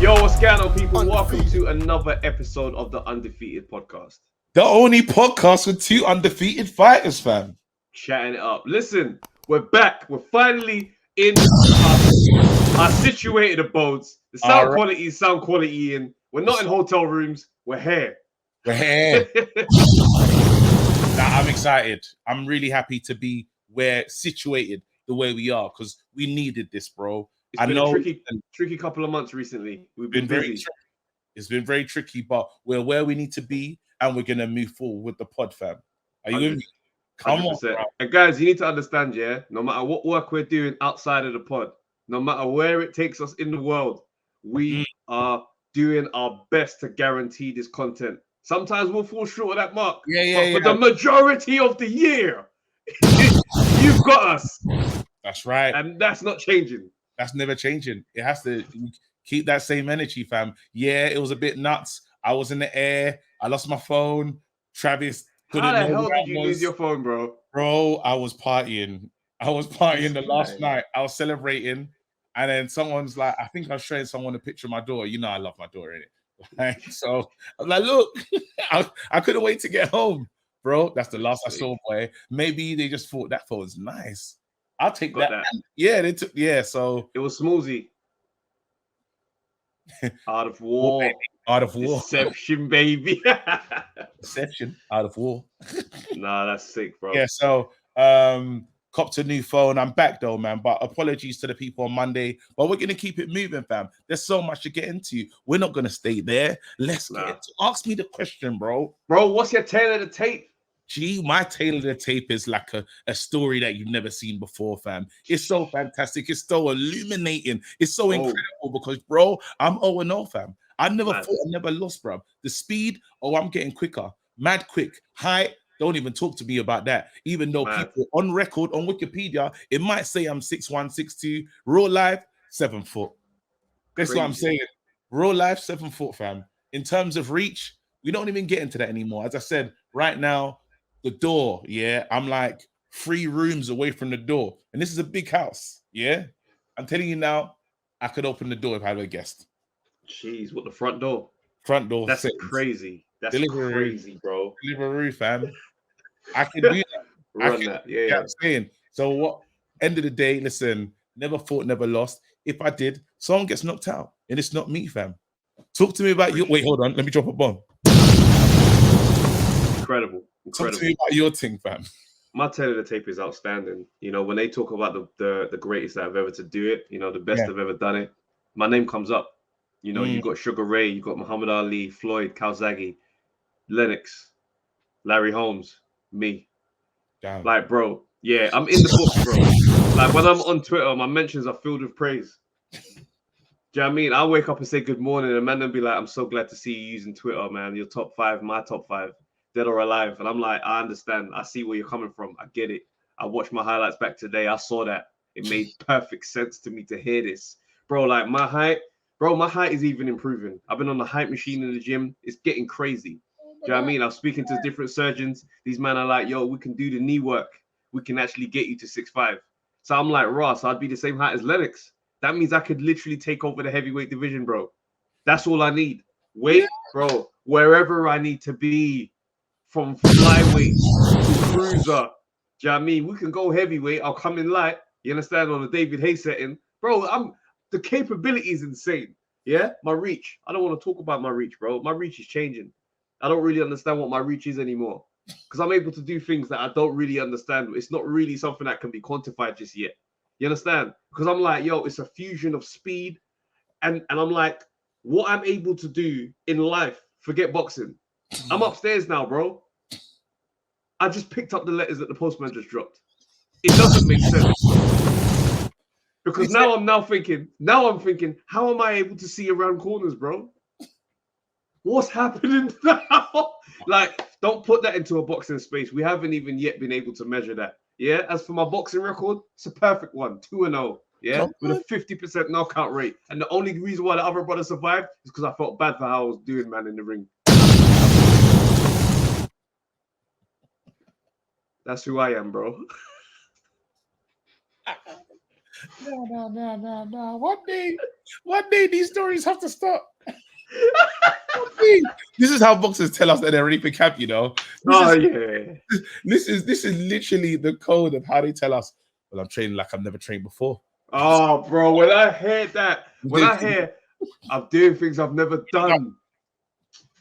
Yo, what's going on, people? Welcome to another episode of the Undefeated podcast. The only podcast with two undefeated fighters, fam. Chatting it up. Listen, we're back. We're finally in our situated abodes. The sound quality is sound quality in. We're not in hotel rooms. We're here. We're here. I'm excited. I'm really happy to be situated the way we are because we needed this, bro. It's been a tricky couple of months recently. We've been busy. It's been very tricky, but we're where we need to be, and we're gonna move forward with the pod, fam. Are you with me? Come 100%. on, bro. And guys, you need to understand, yeah. No matter what work we're doing outside of the pod, no matter where it takes us in the world, we are doing our best to guarantee this content. Sometimes we'll fall short of that mark. But for the majority of the year, you've got us. That's right. And that's not changing. That's never changing. It has to keep that same energy, fam. Yeah, it was a bit nuts. I was in the air. I lost my phone. Travis couldn't know. How the hell did you lose your phone, bro? Bro, I was partying. The last night. I was celebrating. And then someone's like, I think I was showing someone a picture of my daughter. You know I love my daughter, innit? So I'm like, look, I couldn't wait to get home. Bro, that's the last I saw, boy. Maybe they just thought that phone's nice. I'll take that. Yeah, they took. Yeah, so it was smoothie. Out of war. Out of war. Deception, baby. Deception. Out of war. Nah, that's sick, bro. Yeah, so copped a new phone. I'm back though, man. But apologies to the people on Monday. But we're gonna keep it moving, fam. There's so much to get into. We're not gonna stay there. Let's get into. Ask me the question, bro. Bro, what's your tail of the tape? Gee, my tail of the tape is like a story that you've never seen before, fam. It's so fantastic. It's so illuminating. It's so incredible because, bro, I'm 0-0, fam. I never fought, I never lost, bro. The speed, I'm getting quicker. Mad quick. Height, don't even talk to me about that. Even though people on record, on Wikipedia, it might say I'm 6'1", 6'2". Real life, 7 foot. That's what I'm saying. Real life, 7 foot, fam. In terms of reach, we don't even get into that anymore. As I said, right now, the door, I'm like 3 rooms away from the door. And this is a big house, I'm telling you now, I could open the door if I had a guest. Jeez, what, the front door? Front door. That's crazy. That's crazy, bro. Delivery, fam. I can do that. Run that, yeah. I'm saying. So what, end of the day, listen, never fought, never lost. If I did, someone gets knocked out. And it's not me, fam. Talk to me about your... Wait, hold on. Let me drop a bomb. Incredible. Talk to me about your thing, fam. My tail of the tape is outstanding. You know, when they talk about the greatest that have ever to do it, you know, the best have ever done it, my name comes up. You know, you got Sugar Ray, you got Muhammad Ali, Floyd, Calzaghe, Lennox, Larry Holmes, me. Damn. Like, bro, I'm in the books, bro. Like, when I'm on Twitter, my mentions are filled with praise. Do you know what I mean? I'll wake up and say good morning, and man will be like, I'm so glad to see you using Twitter, man. Your top 5, my top 5. Dead or alive. And I'm like, I understand. I see where you're coming from. I get it. I watched my highlights back today. I saw that. It made perfect sense to me to hear this. Bro, like my height is even improving. I've been on the height machine in the gym. It's getting crazy. Do you know what I mean? I'm speaking to different surgeons. These men are like, yo, we can do the knee work. We can actually get you to 6'5". So I'm like, Ross, I'd be the same height as Lennox. That means I could literally take over the heavyweight division, bro. That's all I need. Weight, bro, wherever I need to be. From flyweight to cruiser. Do you know what I mean? We can go heavyweight. I'll come in light. You understand? On the David Hay setting. Bro, the capability is insane. Yeah? My reach. I don't want to talk about my reach, bro. My reach is changing. I don't really understand what my reach is anymore. Because I'm able to do things that I don't really understand. It's not really something that can be quantified just yet. You understand? Because I'm like, yo, it's a fusion of speed. And I'm like, what I'm able to do in life, forget boxing. I'm upstairs now, bro. I just picked up the letters that the postman just dropped. It doesn't make sense. Because now I'm thinking, how am I able to see around corners, bro? What's happening now? Like, don't put that into a boxing space. We haven't even yet been able to measure that. Yeah. As for my boxing record, it's a perfect one. 2-0. Yeah. With a 50% knockout rate. And the only reason why the other brother survived is because I felt bad for how I was doing, man, in the ring. That's who I am, bro. No. One day these stories have to stop. This is how boxers tell us that they're ready for camp, you know. This is literally the code of how they tell us. Well, I'm training like I've never trained before. Oh, bro, when I hear that, when I hear I'm doing things I've never done,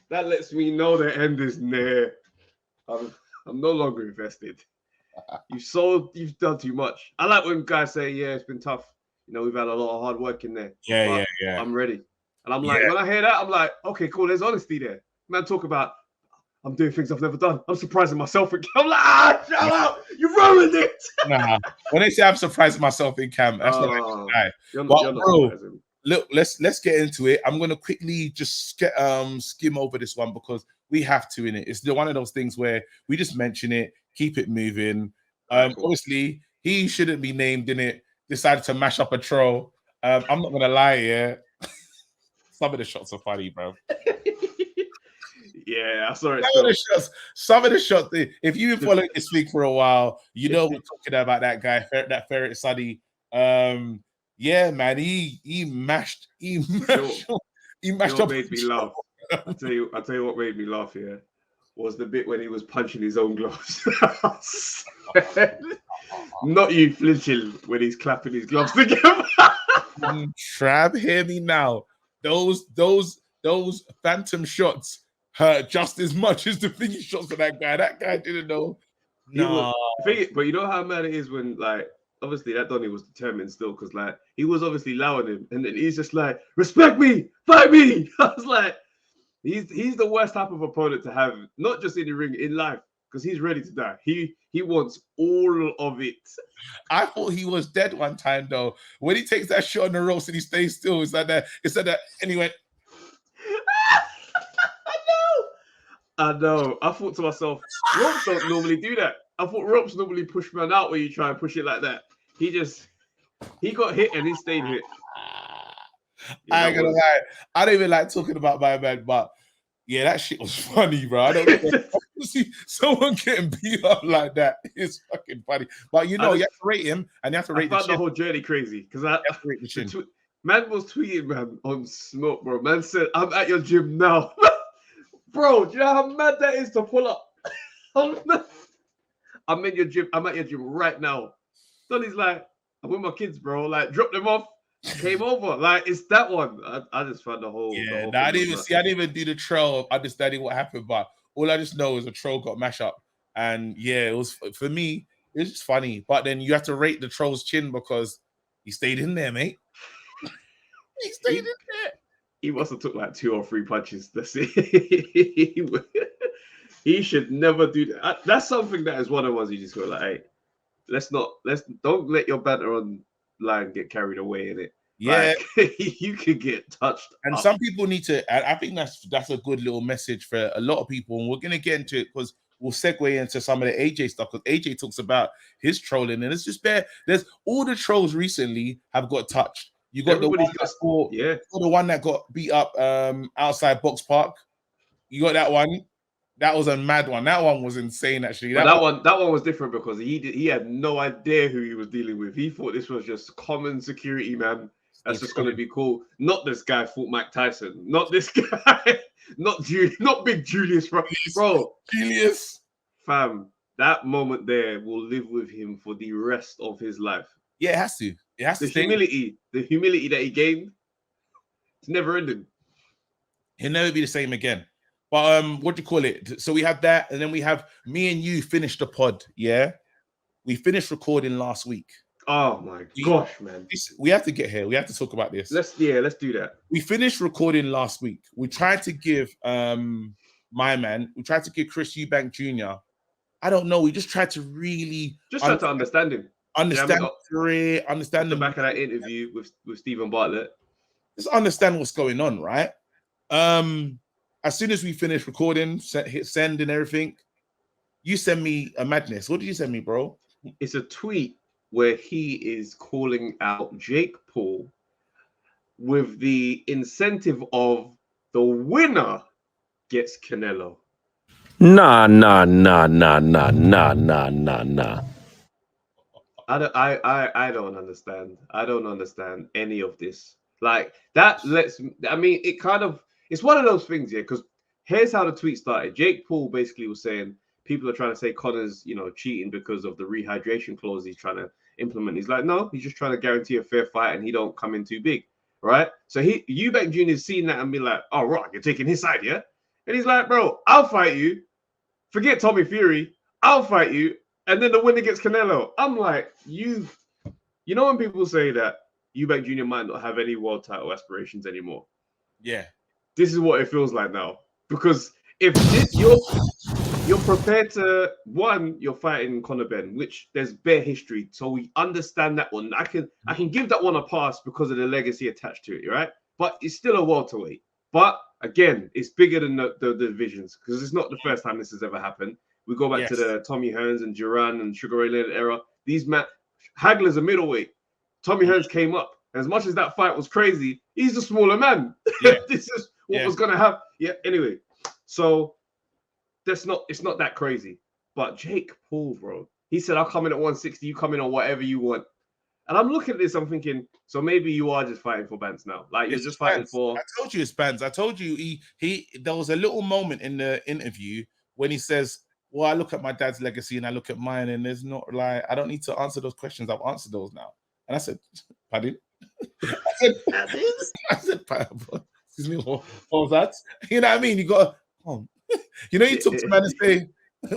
that lets me know the end is near. I'm no longer invested. You've done too much. I like when guys say, yeah, it's been tough. You know, we've had a lot of hard work in there. Yeah. I'm ready. And I'm like, when I hear that, I'm like, okay, cool, there's honesty there. Man, talk about I'm doing things I've never done. I'm surprising myself. I'm like, shut up. You ruined it. Nah. When they say I'm surprising myself in camp, that's not right. You're not surprising. Look, let's get into it. I'm gonna quickly just skim over this one because we have to in it. It's one of those things where we just mention it, keep it moving. Cool. Obviously, he shouldn't be named in it. Decided to mash up a troll. I'm not gonna lie, yeah. Some of the shots are funny, bro. Yeah, I saw it. Some of the shots. If you've been following this week for a while, you know we're talking about that guy, that Ferret Sunny. Yeah, man, he mashed what up. Made me laugh. I'll tell you what made me laugh. Yeah, was the bit when he was punching his own gloves. Not you flinching when he's clapping his gloves together. Trav, hear me now. Those phantom shots hurt just as much as the thingy shots of that guy. That guy didn't know. No, but you know how mad it is when, like, obviously that Donny was determined still because, like, he was obviously allowing him, and then he's just like, respect me, fight me. I was like, he's the worst type of opponent to have, not just in the ring, in life, because he's ready to die. He wants all of it. I thought he was dead one time though. When he takes that shot on the ropes and he stays still, it's like that. And he went. I know. I thought to myself, ropes don't normally do that. I thought ropes normally push man out when you try and push it like that. He got hit and he stayed hit. I ain't gonna lie. I don't even like talking about my man, but yeah, that shit was funny, bro. I don't see someone getting beat up like that. It's fucking funny. But you know, you have to rate him and you have to rate the whole journey crazy because man was tweeting, man, on Smoke, bro. Man said, I'm at your gym now. Bro, do you know how mad that is to pull up? I'm in your gym. I'm at your gym right now. Sonny's like, I'm with my kids, bro. Like, drop them off. Came over. Like, it's that one. I just found the whole. Yeah, the whole I didn't even do the troll of understanding what happened, but all I just know is a troll got mashed up. And yeah, it was for me, it was just funny. But then you have to rate the troll's chin because he stayed in there, mate. He stayed in there. He must have took like 2 or 3 punches. That's it. He should never do that. That's something that is one of us you just go like, hey, don't let your banter online get carried away in it. Yeah, like, you could get touched. And some people need to. I think that's a good little message for a lot of people, and we're gonna get into it because we'll segue into some of the AJ stuff because AJ talks about his trolling, and it's just bare. There's all the trolls recently have got touched. You got the one that got beat up outside Box Park. You got that one. That was a mad one. That one was insane, actually. That one was different because he had no idea who he was dealing with. He thought this was just common security man. That's just going to be cool. Not this guy fought Mike Tyson. Not this guy. Not Big Julius, bro. Julius, fam. That moment there will live with him for the rest of his life. Yeah, it has to. It has to. The humility that he gained, it's never ending. He'll never be the same again. But what do you call it? So we have that, and then we have me and you finished the pod. Yeah, we finished recording last week. Oh my gosh, man! We have to get here. We have to talk about this. Let's do that. We finished recording last week. We tried to give my man. We tried to give Chris Eubank Jr. I don't know. We just tried to really try to understand him. Understand understand the back of that interview with Stephen Bartlett. Just understand what's going on, right? As soon as we finish recording, hit send and everything, you send me a madness. What did you send me, bro? It's a tweet where he is calling out Jake Paul with the incentive of the winner gets Canelo. Nah. I don't understand. I don't understand any of this. Like that lets. I mean, it's one of those things, yeah. Because here's how the tweet started. Jake Paul basically was saying people are trying to say Connor's, cheating because of the rehydration clause he's trying to implement. He's like, no, he's just trying to guarantee a fair fight and he don't come in too big, right? So Eubank Jr. is seeing that and be like, oh, right, you're taking his side, yeah? And he's like, bro, I'll fight you. Forget Tommy Fury. I'll fight you. And then the winner gets Canelo. I'm like, you know when people say that Eubank Jr. might not have any world title aspirations anymore? Yeah. This is what it feels like now. Because if you're prepared to, you're fighting Conor Ben, which there's bare history. So we understand that one. I can give that one a pass because of the legacy attached to it, right? But it's still a welterweight. But again, it's bigger than the divisions because it's not the first time this has ever happened. We go back to the Tommy Hearns and Duran and Sugar Ray Leonard era. Hagler's a middleweight. Tommy Hearns came up. As much as that fight was crazy, he's a smaller man. Yeah. This is what was going to happen. Yeah, anyway. So it's not that crazy. But Jake Paul, bro, he said, I'll come in at 160. You come in on whatever you want. And I'm looking at this, I'm thinking, so maybe you are just fighting for Bance now. Like, you're just fighting for... I told you it's Bance. I told you there was a little moment in the interview when he says, well, I look at my dad's legacy and I look at mine, and there's not like, I don't need to answer those questions. I've answered those now. And I said, pardon? I said, excuse me, what was that? You know what I mean? You got to, you talk to man and say,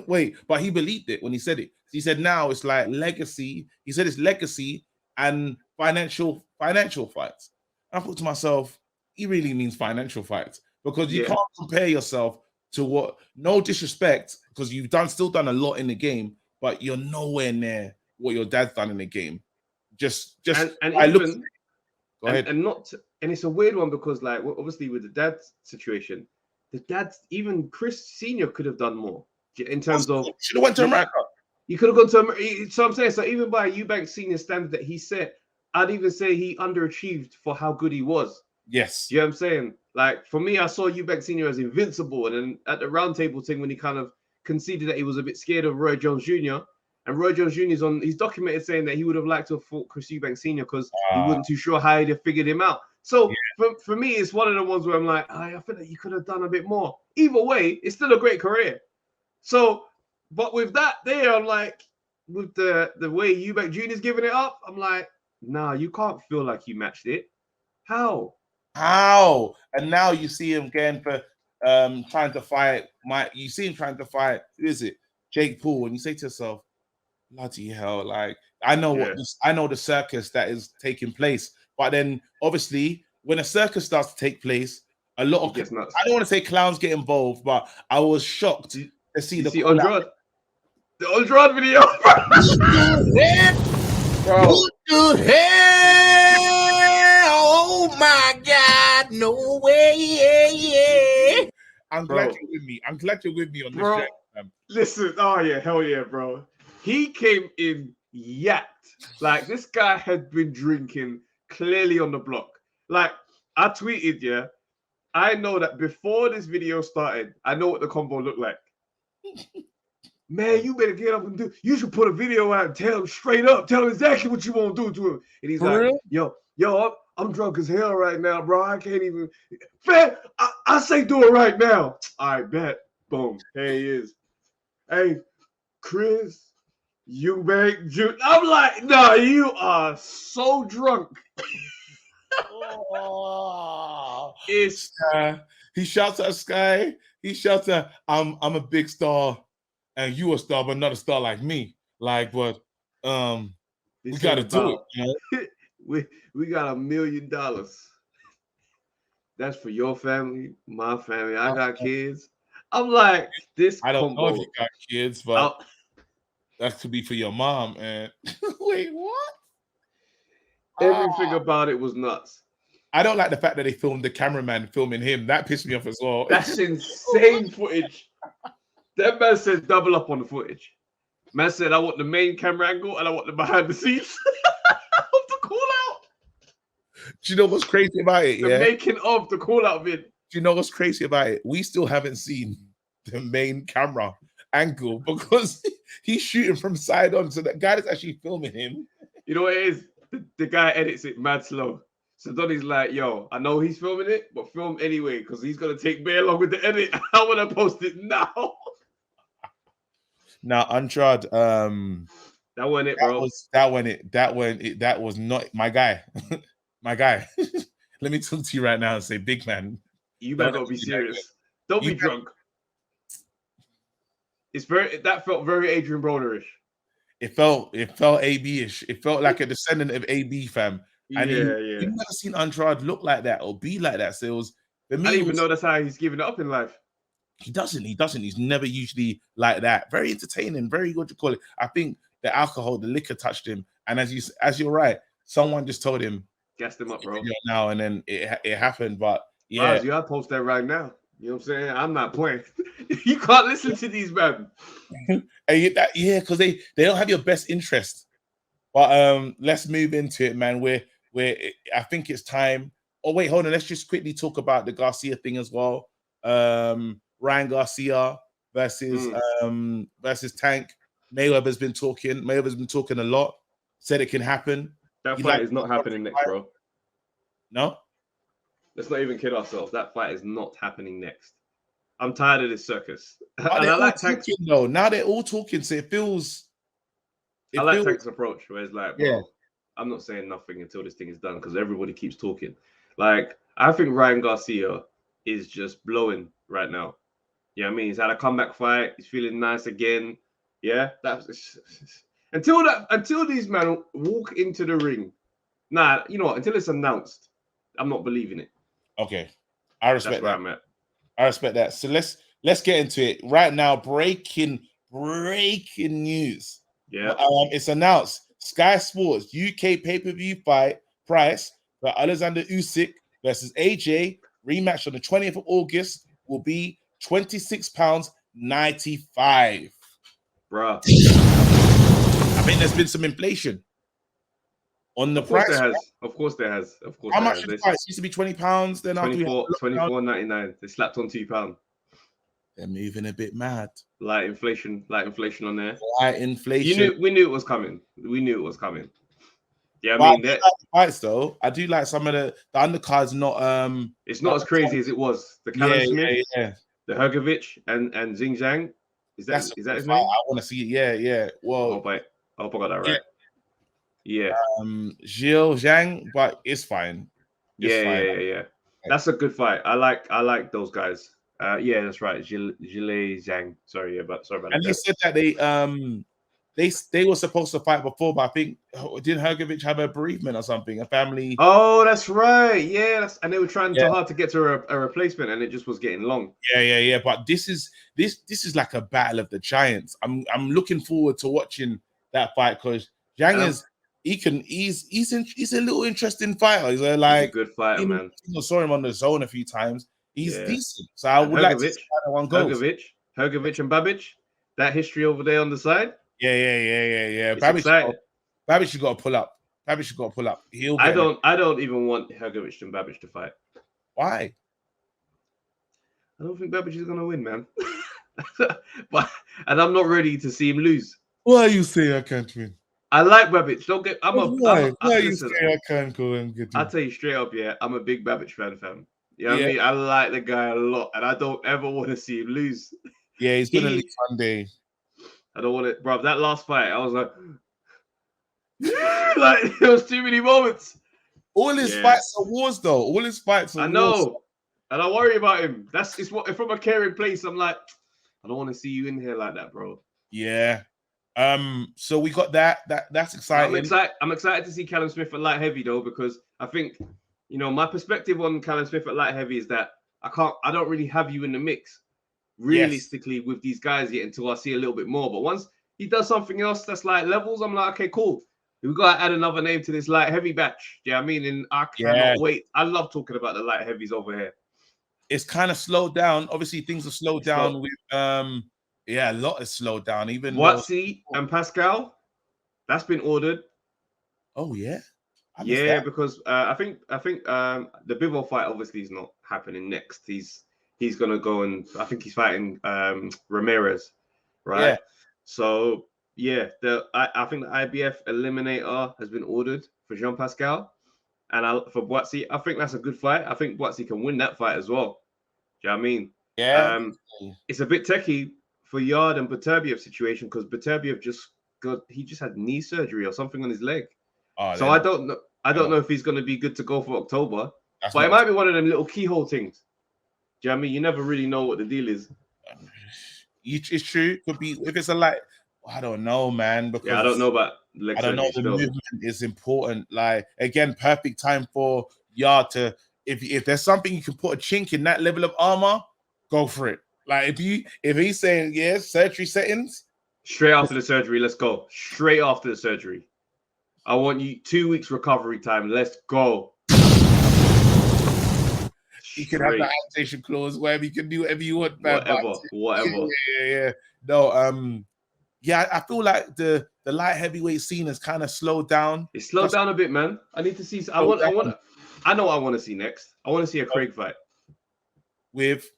wait, but he believed it when he said it. He said now it's like legacy. He said it's legacy and financial fights. I thought to myself, he really means financial fights because you can't compare yourself to what, no disrespect, because you've still done a lot in the game, but you're nowhere near what your dad's done in the game. And it's a weird one because, like, obviously with the dad situation, even Chris Senior could have done more in terms of. Should have went to America. You could have gone to America. So I'm saying, so even by Eubank Senior standard that he set, I'd even say he underachieved for how good he was. Yes. You know what I'm saying? Like, for me, I saw Eubank Senior as invincible, and then at the roundtable thing when he kind of conceded that he was a bit scared of Roy Jones Jr. And Roy Jones Jr. he's documented saying that he would have liked to have fought Chris Eubank Sr. because he wasn't too sure how he'd have figured him out. So for me, it's one of the ones where I'm like, I feel like you could have done a bit more. Either way, it's still a great career. So, but with that there, I'm like, with the way Eubank Jr. is giving it up, I'm like, nah, you can't feel like you matched it. How? And now you see him again for trying to fight you see him trying to fight, who is it? Jake Paul, and you say to yourself, bloody hell, like I know the circus that is taking place, but then obviously when a circus starts to take place, a lot of I don't want to say clowns get involved, but I was shocked to see the Andrade video. Bro. Oh my God, no way. I'm glad you're with me. I'm glad you're with me on this journey. Listen, hell yeah, bro. He came in yacked. Like, this guy had been drinking clearly on the block. Like, I tweeted, I know that before this video started, I know what the combo looked like. Man, you better get up and you should put a video out and tell him straight up. Tell him exactly what you want to do to him. And he's like, yo, I'm drunk as hell right now, bro. I can't even. Man, I say do it right now. I bet. Boom. There he is. Hey, Chris Eubank Jr. I'm like, nah, you are so drunk. He shouts at Sky. He shouts at, I'm a big star, and you a star, but not a star like me. Like, but we gotta do it. You know? we got $1 million. That's for your family, my family. I got kids. I'm like, I don't know if you got kids, but that could be for your mom. And wait, what? Everything about it was nuts. I don't like the fact that they filmed the cameraman filming him. That pissed me off as well. That's insane footage. That man said double up on the footage. Man said, I want the main camera angle and I want the behind the scenes of the call out. Do you know what's crazy about it? The making of the call out vid. Do you know what's crazy about it? We still haven't seen the main camera angle because he's shooting from side on. So that guy that's actually filming him. You know what it is? The guy edits it mad slow. So Donny's like, yo, I know he's filming it, but film anyway, because he's going to take me along with the edit. I want to post it now. Now, Andrade, that wasn't it, bro. That was not my guy. My guy. Let me talk to you right now and say, big man. You better not be serious. Don't be drunk. That felt very Adrian Broner-ish. It felt AB-ish. It felt like a descendant of AB, fam. And you've never seen Andrade look like that or be like that. So it was, for me, I didn't even know that's how he's giving it up in life. He doesn't. He's never usually like that. Very entertaining, very good to call it. I think the alcohol, the liquor touched him. And as you're right, someone just told him. Gassed him up, bro. Now and then it happened. But yeah. You gotta post that right now. You know what I'm saying? I'm not playing. You can't listen to these men. Because they don't have your best interest. But let's move into it, man. I think it's time. Oh, wait, hold on. Let's just quickly talk about the Garcia thing as well. Ryan Garcia versus Tank. Mayweather's been talking a lot. Said it can happen. That fight is not happening next, bro. No? Let's not even kid ourselves. That fight is not happening next. I'm tired of this circus. And I like Tank's though. Now they're all talking, so it feels. I like Tank's approach, where it's like, bro, I'm not saying nothing until this thing is done because everybody keeps talking. Like, I think Ryan Garcia is just blowing right now. You know what I mean? He's had a comeback fight. He's feeling nice again. Yeah, until these men walk into the ring. Nah, you know what? Until it's announced, I'm not believing it. Okay, I respect That's where I'm at. I respect that. So let's get into it right now. Breaking news. Yeah, it's announced. Sky Sports UK pay-per-view fight price for Alexander Usyk versus AJ rematch on the 20th of August will be £26.95. Bruh. I think there's been some inflation on the price. Of course there has. How much did the price? Used to be £20. Then £24.99. They slapped on £2. They're moving a bit mad. Light inflation on there. Light inflation. We knew it was coming. Yeah, I mean, like fights though. I do like some of the undercards. Not it's not as crazy as it was. The Callum Smith, the Hergovich, and Xing Zhang. Is that his name? I want to see it. Yeah. Well, I hope I got that right. Yeah. Gilles Zhang, but it's fine. Yeah. That's a good fight. I like those guys. Yeah, that's right. Gilles Zhang. Sorry about that. And they said that they were supposed to fight before, but I think didn't Hergovich have a bereavement or something, a family? Oh, that's right. Yeah, and they were trying so hard to get to a replacement, and it just was getting long. Yeah. But this is like a battle of the giants. I'm looking forward to watching that fight because Zhang is. He's a little interesting fighter. He's a good fighter, man. I saw him on the zone a few times. He's decent. So I would like to see how one goes. Hergovich and Babic. That history over there on the side. Yeah. Babic should got to pull up. I don't even want Hergovich and Babic to fight. Why? I don't think Babic is gonna win, man. And I'm not ready to see him lose. Why you say I can't win? I like Babic. Why you say I can't go and get him? I'll tell you straight up, I'm a big Babic fan, fam. You know what I mean? I like the guy a lot, and I don't ever want to see him lose. Yeah, he's gonna lose one day. I don't want it, bro. That last fight, I was like, like there was too many moments. All his fights are wars, though. All his fights are I know, and I worry about him. It's what from a caring place. I'm like, I don't want to see you in here like that, bro. Yeah. So we got that's exciting. I'm excited to see Callum Smith at light heavy though, because I think, my perspective on Callum Smith at light heavy is that I don't really have you in the mix realistically with these guys yet until I see a little bit more. But once he does something else that's like levels, I'm like, okay, cool. We've got to add another name to this light heavy batch. Yeah, I mean, and I cannot wait. I love talking about the light heavies over here. It's kind of slowed down. Obviously, things have slowed down with a lot has slowed down. Even Watsy and Pascal, that's been ordered. Oh yeah, because I think the Bivol fight obviously is not happening next. He's gonna go and I think he's fighting Ramirez. right? Yeah. So yeah, I think the IBF eliminator has been ordered for Jean Pascal, and for Boatsy, I think that's a good fight. I think Boatsy can win that fight as well. Do you know what I mean? Yeah. It's a bit techie for Yard and Beterbiev situation because Beterbiev just had knee surgery or something on his leg. Oh, So I don't know. I don't know if he's going to be good to go for October, but it might be one of them little keyhole things. Do you know what I mean? You never really know what the deal is. It's true. Could be if it's a light. I don't know, man. Because yeah, I don't know about leg I don't know. surgery The still. movement is important. Like again, perfect time for Yard to. If there's something you can put a chink in that level of armor, go for it. Like if he's saying surgery settings. Straight after the surgery, let's go. Straight after the surgery. I want you 2 weeks recovery time. Let's go. You can have the adaptation clause, wherever you can do whatever you want, man. Whatever. Yeah. No, yeah, I feel like the light heavyweight scene has kind of slowed down. It slowed down a bit, man. I need to see. I know what I want to see next. I want to see a Craig fight with,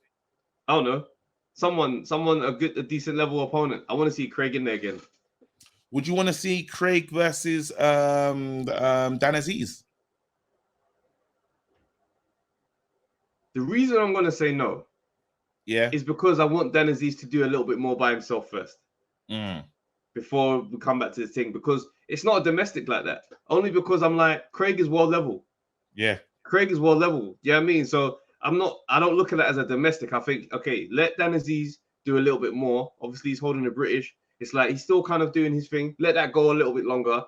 I don't know, someone a decent level opponent. I want to see Craig in there again. Would you want to see Craig versus Dan Aziz? The reason I'm going to say no, is because I want Dan Aziz to do a little bit more by himself first. Before we come back to this thing, because it's not a domestic like that. Only because I'm like, Craig is world level. Yeah. Craig is world level. You know what I mean? So I don't look at that as a domestic. I think, okay, let Dan Aziz do a little bit more. Obviously, he's holding the British. It's like he's still kind of doing his thing. Let that go a little bit longer.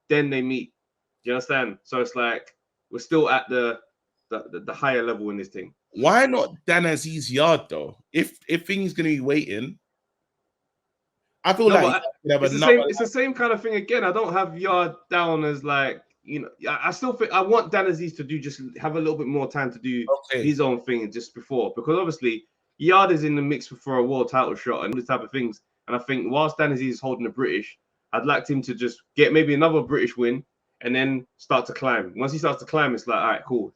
Then they meet. Do you understand? So it's like we're still at the higher level in this thing. Why not Dan Aziz Yard though? If things gonna be waiting, I feel it's the same kind of thing again. I don't have Yard down as like, you know, I still think I want Dan Aziz to just have a little bit more time to do his own thing just before, because obviously Yard is in the mix for a world title shot and all these type of things. And I think whilst Dan Aziz is holding the British, I'd like him to just get maybe another British win and then start to climb. Once he starts to climb, it's like, all right, cool.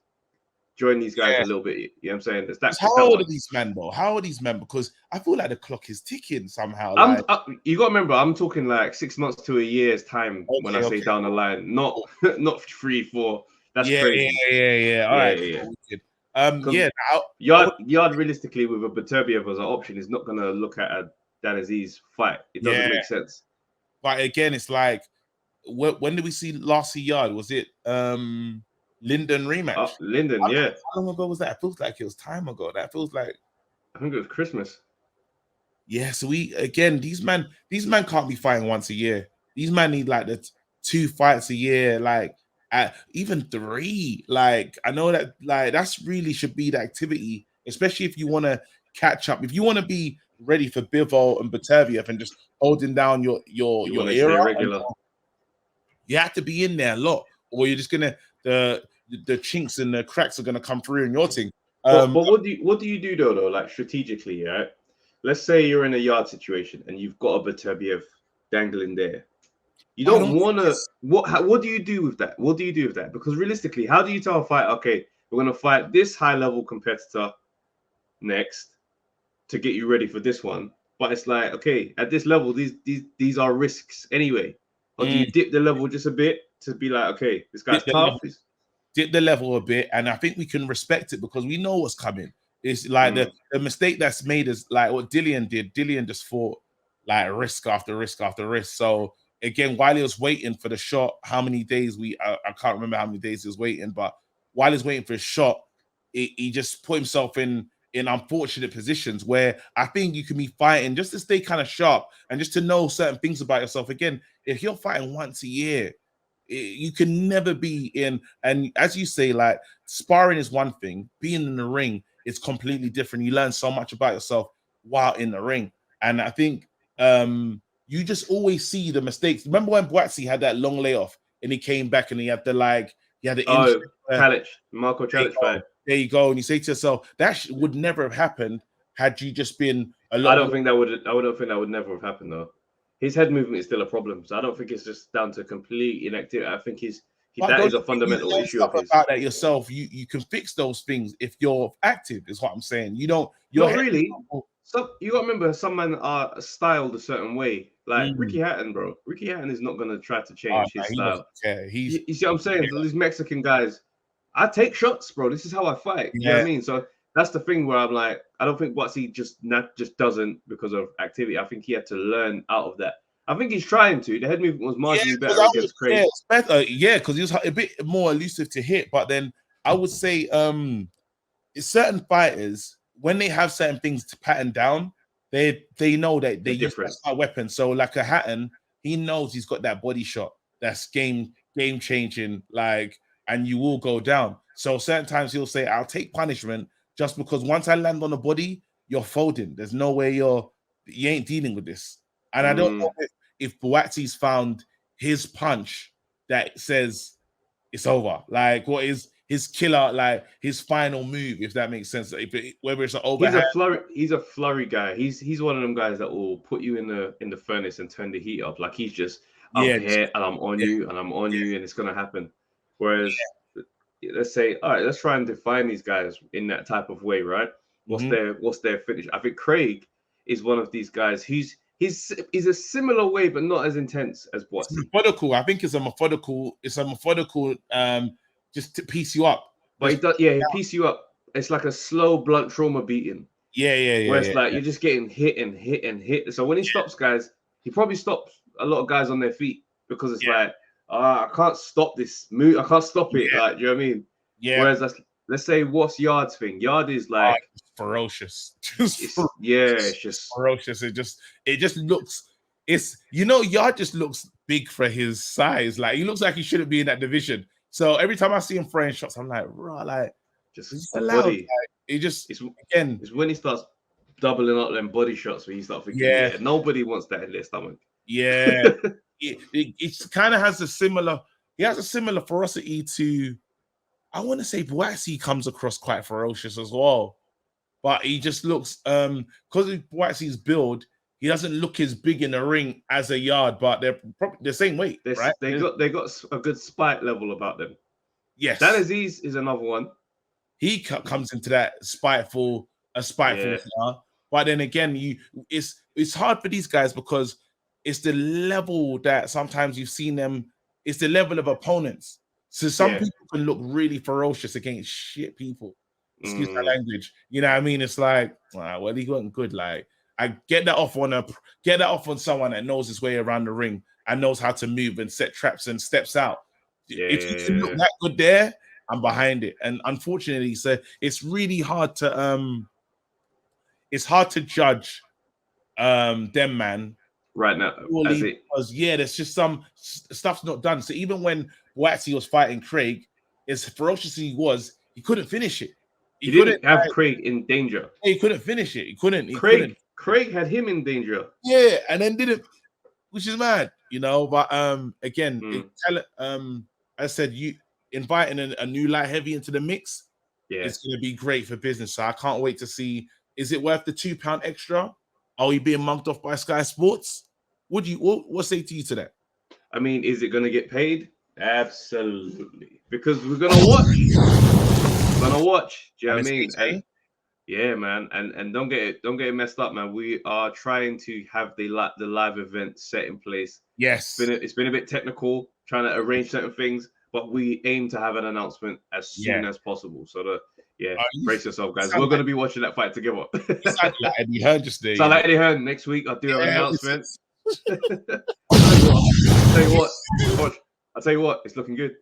Join these guys a little bit. You know what I'm saying? How old are these men though? How are these men? Because I feel like the clock is ticking somehow. You got to remember, I'm talking like 6 months to a year's time when I say down the line, not 3, 4. That's crazy. Yeah. All right. Yard realistically with a Beterbiev as an option is not gonna look at a Dan Aziz fight. It doesn't make sense. But again, it's like when did we last see Yard? Was it Linden rematch? Linden, yeah. How long ago was that? It feels like it was time ago. That feels like, I think it was Christmas. Yeah, so these men can't be fighting once a year. These men need like the 2 fights a year, like even 3. Like I know that that's really should be the activity, especially if you want to catch up. If you want to be ready for Bivol and Beterbiev and just holding down your era, regular. You have to be in there a lot, or you're just gonna the chinks and the cracks are gonna come through in your thing. But what do you do though? Like strategically, right? Let's say you're in a Yard situation and you've got a Beterbiev dangling there. You don't want to. What do you do with that? What do you do with that? Because realistically, how do you tell a fight? Okay, we're gonna fight this high level competitor next to get you ready for this one. But it's like, okay, at this level, these are risks anyway. Or do you dip the level just a bit to be like, okay, this guy's tough? Dip the level a bit, and I think we can respect it because we know what's coming. It's like the mistake that's made is like what Dillian did. Dillian just fought like risk after risk after risk. So again, while he was waiting for the shot, how many days I can't remember how many days he was waiting, but while he's waiting for his shot, he just put himself in unfortunate positions where I think you can be fighting just to stay kind of sharp and just to know certain things about yourself. Again, if you're fighting once a year, you can never be in, and as you say, like sparring is one thing, being in the ring is completely different. You learn so much about yourself while in the ring, and I think you just always see the mistakes. Remember when Boatsy had that long layoff and he came back and he had the Marco Challenge fight. There you go, and you say to yourself that would never have happened had you just been a lot. I don't think that would never have happened though. His head movement is still a problem, so I don't think it's just down to complete inactivity. I think That is a don't you think you fundamental learn issue of stuff his. about that yourself? You can fix those things if you're active, is what I'm saying. You don't. Not really. So you got to remember, some men are styled a certain way. Like Ricky Hatton, bro. Ricky Hatton is not gonna try to Oh, change no, his he doesn't style. care. You see what I'm saying? So these Mexican guys, I take shots, bro. This is how I fight. You know what I mean? So that's the thing where I'm like, I don't think Watsy just doesn't because of activity. I think he had to learn out of that. I think he's trying to. The head movement was marginally better against Craig. Yeah, it's better. Yeah, because he was a bit more elusive to hit. But then I would say, certain fighters, when they have certain things to pattern down, they know that they use that star weapon. So like a Hatton, he knows he's got that body shot that's game changing, like, and you will go down. So certain times he'll say, I'll take punishment just because once I land on the body, you're folding. There's no way you ain't dealing with this. And I don't know if Buatsy's found his punch that says it's over. Like, what is his killer, like his final move, if that makes sense? Whether it's an overhand. He's a flurry guy. He's one of them guys that will put you in the furnace and turn the heat up. Like he's just I'm here and I'm on you and I'm on you and it's gonna happen. Whereas let's say, all right, let's try and define these guys in that type of way, right? What's their finish? I think Craig is one of these guys. He's a similar way, but not as intense as Buatsy. Methodical. I think it's a methodical. Just to piece you up. But he piece you up. It's like a slow, blunt trauma beating. Where it's like you're just getting hit and hit and hit. So when he stops guys, he probably stops a lot of guys on their feet because it's like, I can't stop this move. I can't stop it. Like, do you know what I mean? Yeah. Whereas let's say what's Yard's thing? Yard is like ferocious. It's just ferocious. It just looks. Yard just looks big for his size. Like he looks like he shouldn't be in that division. So every time I see him throwing shots, I'm like, right, like just allowed. body. Like, it's when he starts doubling up them body shots where you start thinking, nobody wants that in their stomach. Yeah, it kind of has a similar. He has a similar ferocity to. I want to say Buatsy comes across quite ferocious as well, but he just looks because of Buatsy's build, he doesn't look as big in the ring as a Yard, but they're probably the same weight, right? They got a good spite level about them. Yes, Dan Aziz is another one. He comes into that spiteful style, but then again, it's hard for these guys because it's the level that sometimes you've seen them. It's the level of opponents. So some people can look really ferocious against shit people. Excuse my language. You know what I mean? It's like, well, he wasn't good. Like, I get that off on someone that knows his way around the ring and knows how to move and set traps and steps out. If you can look that good there, I'm behind it. And unfortunately, so it's really hard to judge them, man. Right now, because there's just some stuff's not done. So even when Buatsy was fighting Craig, as ferocious as he was, he couldn't finish it. He didn't have Craig in danger. He couldn't finish it. He couldn't. Craig had him in danger. Yeah, and then didn't, which is mad, But again, I said you inviting a new light heavy into the mix. It's going to be great for business. So I can't wait to see. Is it worth the £2 extra? Are we being mugged off by Sky Sports? What say to you to that? I mean, is it going to get paid? Absolutely, because we're going to watch. We're going to watch. Do you know what I mean? And, yeah, man. And don't get it messed up, man. We are trying to have the live event set in place. Yes, it's been a bit technical trying to arrange certain things, but we aim to have an announcement as soon as possible. So brace yourself, guys. We're going to be watching that fight together. You sound like Eddie Hearn just there. Sound like Eddie Hearn. Next week, I'll do an announcement. I'll tell you what, it's looking good.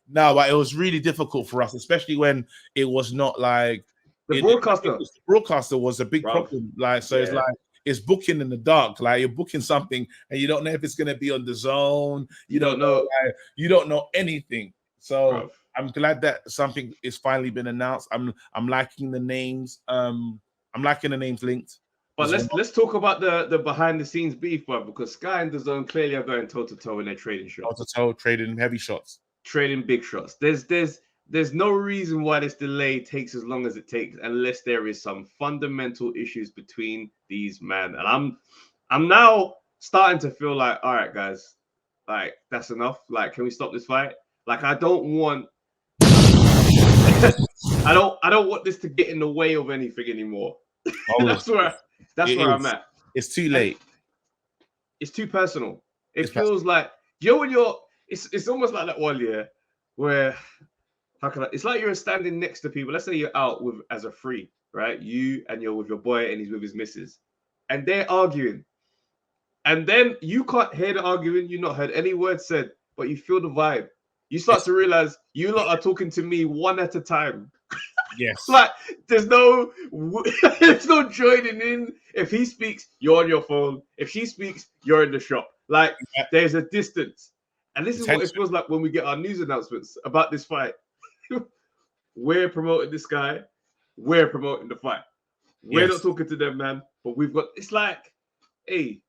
No, but it was really difficult for us, especially when it was not like the broadcaster. The broadcaster was a big problem. Like, so it's like it's booking in the dark. Like you're booking something and you don't know if it's going to be on the zone. You don't know. Like, you don't know anything. So I'm glad that something is finally been announced. I'm liking the names. I'm liking the names linked. But let's talk about the behind the scenes beef, bro, because Sky and the Zone clearly are going toe to toe in their trading shots. Toe to toe, trading heavy shots, trading big shots. There's no reason why this delay takes as long as it takes, unless there is some fundamental issues between these men. And I'm now starting to feel like, all right, guys, Like, that's enough. Like, can we stop this fight? Like, I don't want I don't want this to get in the way of anything anymore. Oh, that's where I'm at. It's too late. It's too personal. It feels like when you're it's almost like that one year where it's like you're standing next to people. Let's say you're out with as a free, right? You and you're with your boy and he's with his missus, and they're arguing. And then you can't hear the arguing, you've not heard any words said, but you feel the vibe. You start to realize you lot are talking to me one at a time. Yes. Like there's no joining in. If he speaks, you're on your phone. If she speaks, you're in the shop. Like there's a distance. And this is what it feels like when we get our news announcements about this fight. We're promoting this guy. We're promoting the fight. We're not talking to them, man. But we've got. It's like, hey,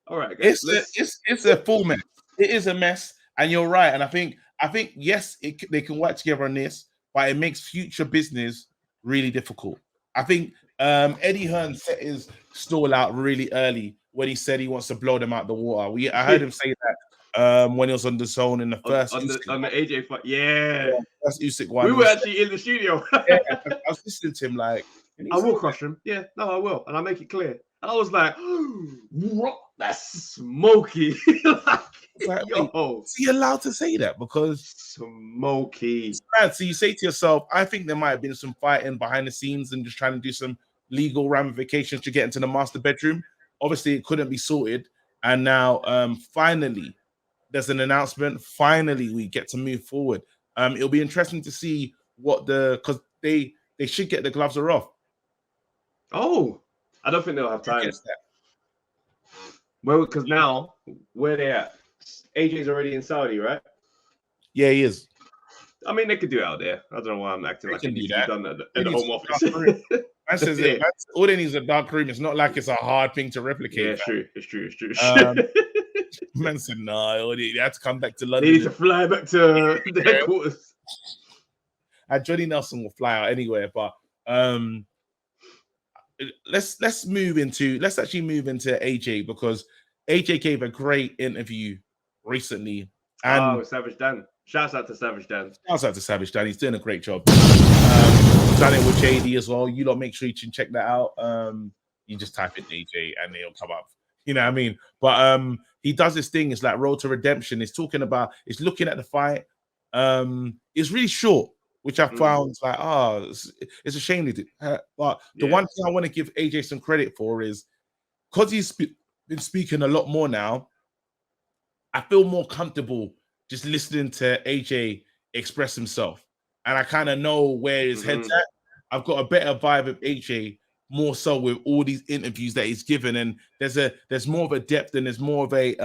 all right, guys. It's a full mess. It is a mess, and you're right. And I think yes, they can work together on this, but it makes future business really difficult. I think Eddie Hearn set his stall out really early when he said he wants to blow them out the water. I heard him say that when he was on the zone in the first on the AJ fight. Yeah, that's Usyk one. We were actually in the studio. Yeah, I was listening to him like, I will crush him. Yeah, no, I will, and I'll make it clear. And I was like, that's smoky. Yo, is he allowed to say that? Because smoky. So you say to yourself, I think there might have been some fighting behind the scenes and just trying to do some legal ramifications to get into the master bedroom. Obviously, it couldn't be sorted. And now, finally, there's an announcement. Finally, we get to move forward. It'll be interesting to see because they should get the gloves are off. Oh, I don't think they'll have time. Well, because now where they at? AJ's already in Saudi, right? Yeah, he is. I mean, they could do it out there. I don't know why I'm acting like it needs to be done at the home office. Man says all they need is a dark room. It's not like it's a hard thing to replicate. Yeah, it's true. Man said, no, they have to come back to London. They need to fly back to the headquarters. And Johnny Nelson will fly out anywhere, but let's actually move into AJ, because AJ gave a great interview recently. And Savage Dan. Shouts out to Savage Dan. He's doing a great job. Done it with JD as well. You lot make sure you can check that out. You just type in AJ and it'll come up. You know what I mean? But he does this thing. It's like Road to Redemption. It's looking at the fight. It's really short, which I found it's a shame to do. But the one thing I want to give AJ some credit for is because he's been speaking a lot more now, I feel more comfortable just listening to AJ express himself. And I kind of know where his head's at. I've got a better vibe of AJ more so with all these interviews that he's given. And there's more of a depth and there's more of a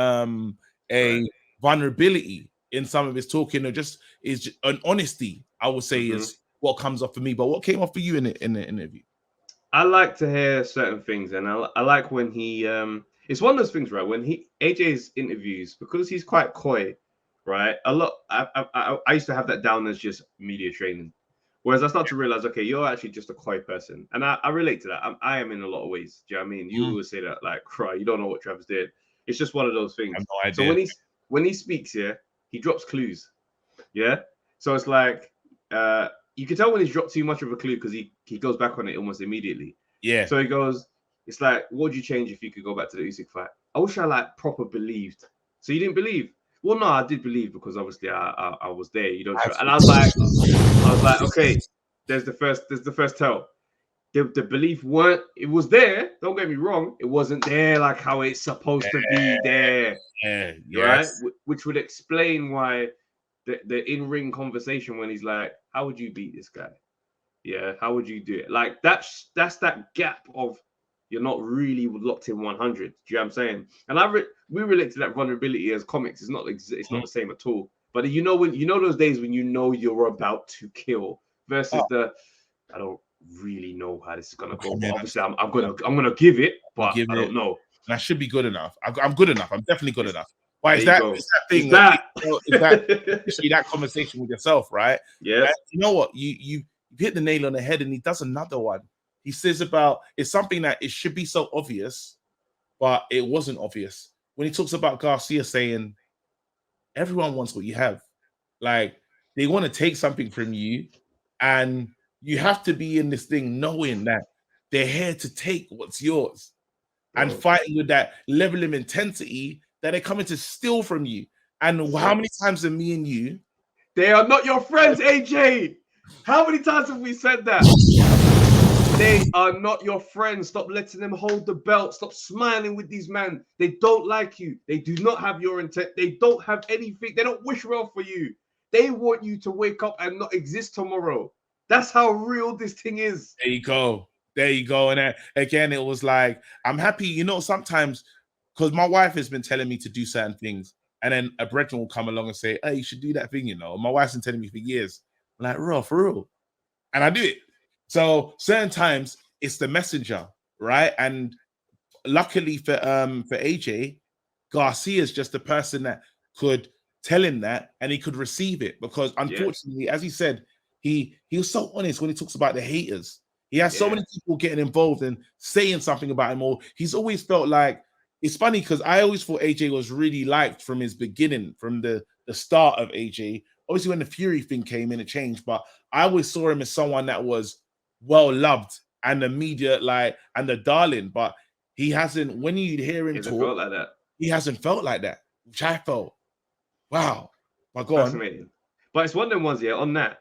vulnerability in some of his talking, or just is an honesty, I would say, is what comes off for me. But what came off for you in the interview? I like to hear certain things, and I like when he it's one of those things, right? When AJ's interviews, because he's quite coy, right? I used to have that down as just media training, whereas I start to realize, okay, you're actually just a coy person, and I relate to that. I am in a lot of ways. Do you know what I mean? You always say that, like, cry, you don't know what Travis did. It's just one of those things. I have no idea. So when he speaks, he drops clues. Yeah. So it's like you can tell when he's dropped too much of a clue because he goes back on it almost immediately. Yeah. So he goes, it's like, what would you change if you could go back to the Usyk fight? I wish I proper believed. So you didn't believe? Well, no, I did believe because obviously I was there. You don't. And I was like, okay, there's the first tell. The belief it was there. Don't get me wrong. It wasn't there like how it's supposed to be there. Yeah. Right. Which would explain why the in-ring conversation when he's like, how would you beat this guy? Yeah. How would you do it? Like that's that gap of you're not really locked in 100. Do you know what I'm saying? And we relate to that vulnerability as comics. It's not the same at all. But you know those days when you know you're about to kill versus I don't really know how this is gonna go. But obviously, I'm gonna give it, but I don't know. And I should be good enough. I'm good enough. I'm definitely good enough. But it's that thing. That conversation with yourself, right? Yeah. And you know what? You hit the nail on the head, and he does another one. He says about it's something that it should be so obvious, but it wasn't obvious. When he talks about Garcia saying everyone wants what you have. Like, they want to take something from you, and you have to be in this thing knowing that they're here to take what's yours and fighting with that level of intensity that they're coming to steal from you. And how many times have me and you? They are not your friends, AJ. How many times have we said that? They are not your friends. Stop letting them hold the belt. Stop smiling with these men. They don't like you. They do not have your intent. They don't have anything. They don't wish well for you. They want you to wake up and not exist tomorrow. That's how real this thing is. There you go. There you go. And again, it was like, I'm happy, you know, sometimes, because my wife has been telling me to do certain things, and then a brethren will come along and say, hey, you should do that thing, you know. My wife's been telling me for years. I'm like, real, for real. And I do it. So certain times it's the messenger, right? And luckily for AJ, Garcia's just the person that could tell him that, and he could receive it, because unfortunately, as he said, he was so honest when he talks about the haters. He has so many people getting involved and saying something about him, or he's always felt like, it's funny because I always thought AJ was really liked from his beginning, from the start of AJ. Obviously, when the Fury thing came in, it changed, but I always saw him as someone that was well loved and the media, like, and the darling. But he hasn't, when you hear him talk, felt like that. He hasn't felt like that, which I felt, wow, my God. Fascinating. But it's one of them ones, on that,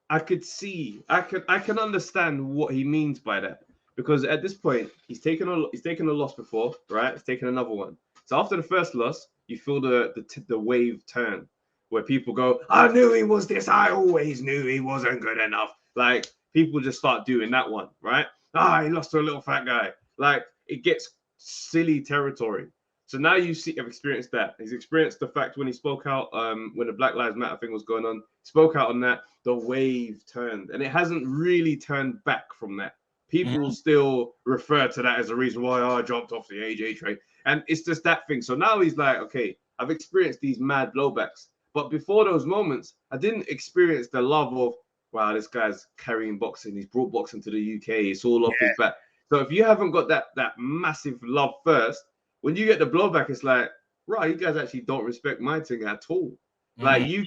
I could see, I can understand what he means by that. Because at this point, he's taken a loss before, right? He's taken another one. So after the first loss, you feel the wave turn, where people go, I knew he was this. I always knew he wasn't good enough. Like, people just start doing that one, right? He lost to a little fat guy. Like, it gets silly territory. So now have experienced that. He's experienced the fact when he spoke out, when the Black Lives Matter thing was going on, spoke out on that, the wave turned. And it hasn't really turned back from that. People still refer to that as a reason why I jumped off the AJ train. And it's just that thing. So now he's like, okay, I've experienced these mad blowbacks. But before those moments, I didn't experience the love of, wow, this guy's carrying boxing. He's brought boxing to the UK. It's all off his back. So if you haven't got that massive love first, when you get the blowback, it's like, right, you guys actually don't respect my thing at all. Like, you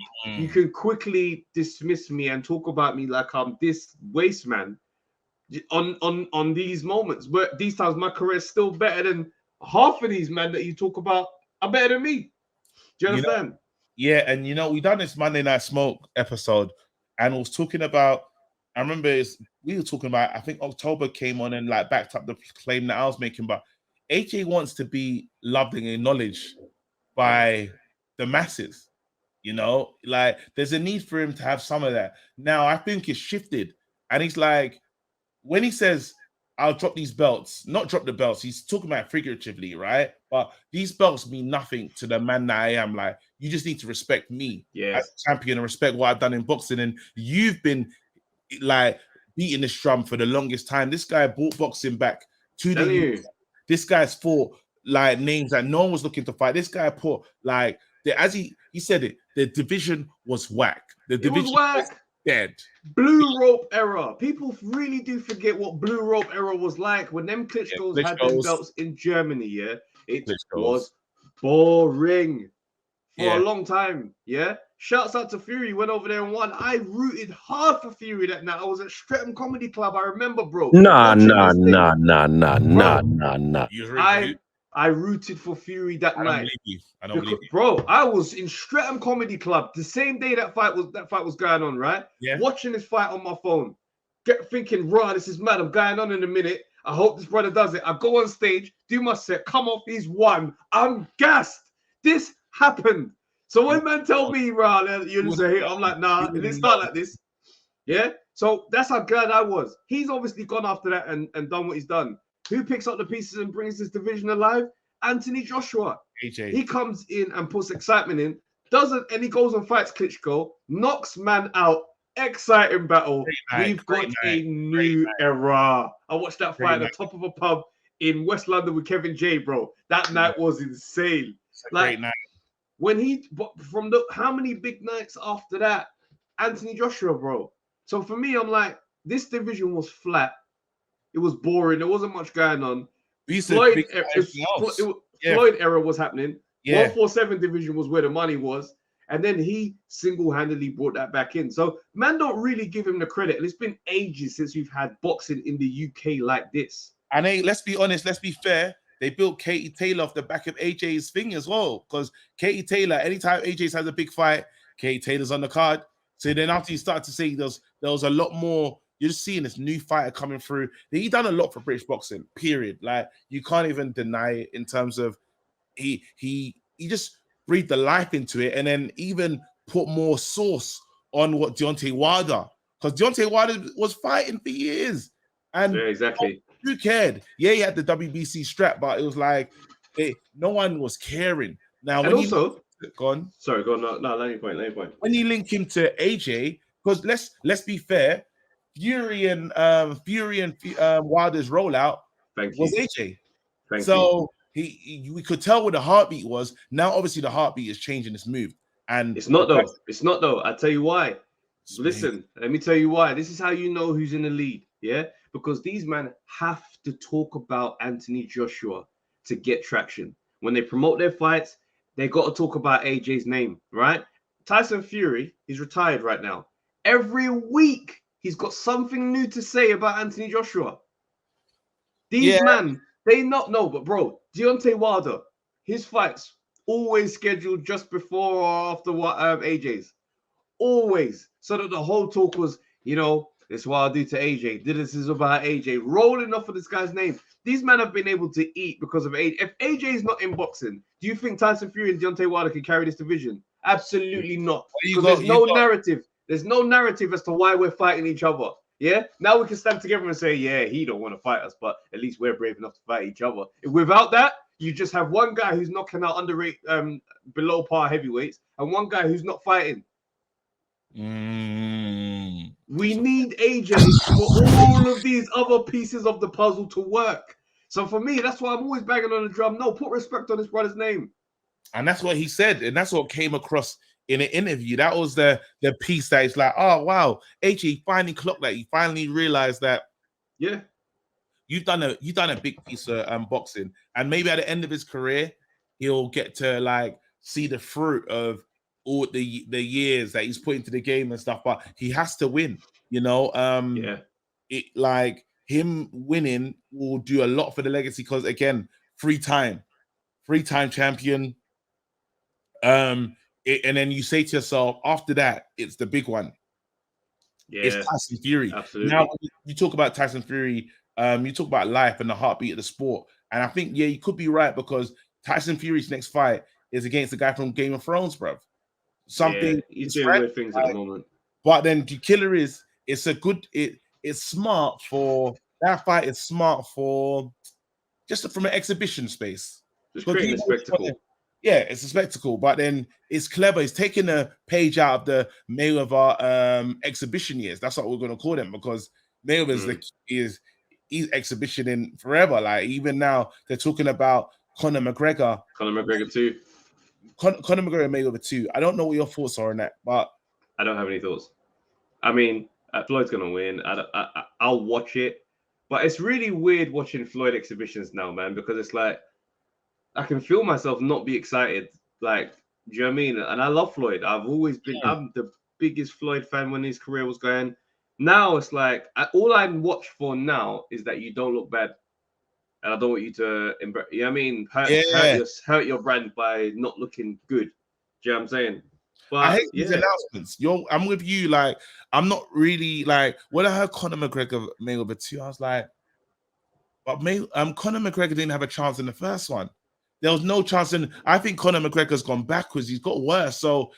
can quickly dismiss me and talk about me like I'm this waste man on these moments. But these times, my career is still better than half of these men that you talk about are better than me. Do you understand? And we done this Monday Night Smoke episode, and was talking about, I remember we were talking about, I think October came on and like backed up the claim that I was making, but AJ wants to be loved and acknowledged by the masses. Like, there's a need for him to have some of that. Now, I think it's shifted. And he's like, when he says, I'll drop these belts, not drop the belts, he's talking about figuratively, right? But these belts mean nothing to the man that I am. Like, you just need to respect me as a champion and respect what I've done in boxing. And you've been like beating this drum for the longest time. This guy brought boxing back to the UK. This guy's fought like names that no one was looking to fight. This guy put like, as he said it, the division was whack. The division was dead. Blue rope era. People really do forget what blue rope era was like when them Klitschko's had them belts in Germany. It was boring for a long time. Shouts out to Fury, went over there and won. I rooted hard for Fury that night. I was at Streatham Comedy Club. I remember, bro. Nah. I rooted for Fury that night. I don't believe you. Bro, I was in Streatham Comedy Club the same day that fight was going on, right? Yeah. Watching this fight on my phone. Thinking, raw, this is mad. I'm going on in a minute. I hope this brother does it. I go on stage, do my set, come off, he's won. I'm gassed. This happened. So when man tell me, raw, you're just a hit, I'm like, nah, it didn't start like this. Yeah? So that's how glad I was. He's obviously gone after that and done what he's done. Who picks up the pieces and brings this division alive? Anthony Joshua. AJ. He comes in and puts excitement in, and he goes and fights Klitschko, knocks man out, exciting battle. We've got a new era. I watched that fight at the top of a pub in West London with Kevin J, bro. That night was insane. Great night. How many big nights after that? Anthony Joshua, bro. So for me, I'm like, this division was flat. It was boring. There wasn't much going on. Floyd era was happening. 147 division was where the money was. And then he single-handedly brought that back in. So man, don't really give him the credit. And it's been ages since we've had boxing in the UK like this. And let's be honest, let's be fair. They built Katie Taylor off the back of AJ's thing as well. Because Katie Taylor, anytime AJ has a big fight, Katie Taylor's on the card. So then after you start to see there was a lot more, you're just seeing this new fighter coming through. He done a lot for British boxing, period. Like, you can't even deny it in terms of he just breathed the life into it, and then even put more sauce on what Deontay Wilder, because Deontay Wilder was fighting for years. And yeah, exactly. Who cared? Yeah, he had the WBC strap, but it was like no one was caring. Now, and when also, go on. Sorry, go on. No, let me point. When you link him to AJ, because let's be fair, Fury and Wilder's rollout was AJ. So we could tell where the heartbeat was. Now, obviously, the heartbeat is changing this move, and it's not though. It's not though. I'll tell you why. Listen, let me tell you why. This is how you know who's in the lead. Yeah, because these men have to talk about Anthony Joshua to get traction. When they promote their fights, they got to talk about AJ's name, right? Tyson Fury, he's retired right now. Every week, he's got something new to say about Anthony Joshua. These men, they not know, but bro, Deontay Wilder, his fights always scheduled just before or after AJ's. Always. So that the whole talk was, this is what I'll do to AJ. This is about AJ. Rolling off of this guy's name. These men have been able to eat because of AJ. If AJ is not in boxing, do you think Tyson Fury and Deontay Wilder can carry this division? Absolutely not. Because there's no narrative. There's no narrative as to why we're fighting each other. Yeah? Now we can stand together and say, yeah, he don't want to fight us, but at least we're brave enough to fight each other. Without that, you just have one guy who's knocking out below par heavyweights and one guy who's not fighting. We need AJ for all of these other pieces of the puzzle to work. So for me, that's why I'm always banging on the drum. No, put respect on this brother's name. And that's what he said. And that's what came across in an interview. That was the piece that is like, oh, wow, AJ finally clocked that. He finally realized that, yeah, you've done a big piece of boxing. And maybe at the end of his career, he'll get to like see the fruit of all the years that he's put into the game and stuff, but he has to win, it like him winning will do a lot for the legacy, because again, three-time champion. And then you say to yourself, after that, it's the big one. Yeah, it's Tyson Fury. Absolutely. Now, you talk about Tyson Fury, you talk about life and the heartbeat of the sport. And I think, you could be right, because Tyson Fury's next fight is against the guy from Game of Thrones, bruv. He's doing weird things at the moment. But then the killer is, it's smart for that fight. It's smart for just from an exhibition space. Just creating a spectacle. Yeah, it's a spectacle. But then it's clever. It's taking a page out of the Mayweather exhibition years. That's what we're going to call them, because Mayweather's he's exhibitioning forever. Like, even now they're talking about Conor McGregor. Conor McGregor too. Conor McGregor and Mayweather too. I don't know what your thoughts are on that, but I don't have any thoughts. I mean, Floyd's gonna win. I'll watch it, but it's really weird watching Floyd exhibitions now, man, because it's like I can feel myself not be excited. Like, do you know what I mean? And I love Floyd. I've always been. I'm the biggest Floyd fan when his career was going. Now it's like all I watch for now is that you don't look bad. And I don't want you to, you know what I mean, hurt your brand by not looking good. Do you know what I'm saying? But I hate these announcements. I'm with you. Like, I'm not really like, when I heard Conor McGregor Mayweather 2, I was like, but Conor McGregor didn't have a chance in the first one. There was no chance. And I think Conor McGregor's gone backwards. He's got worse. So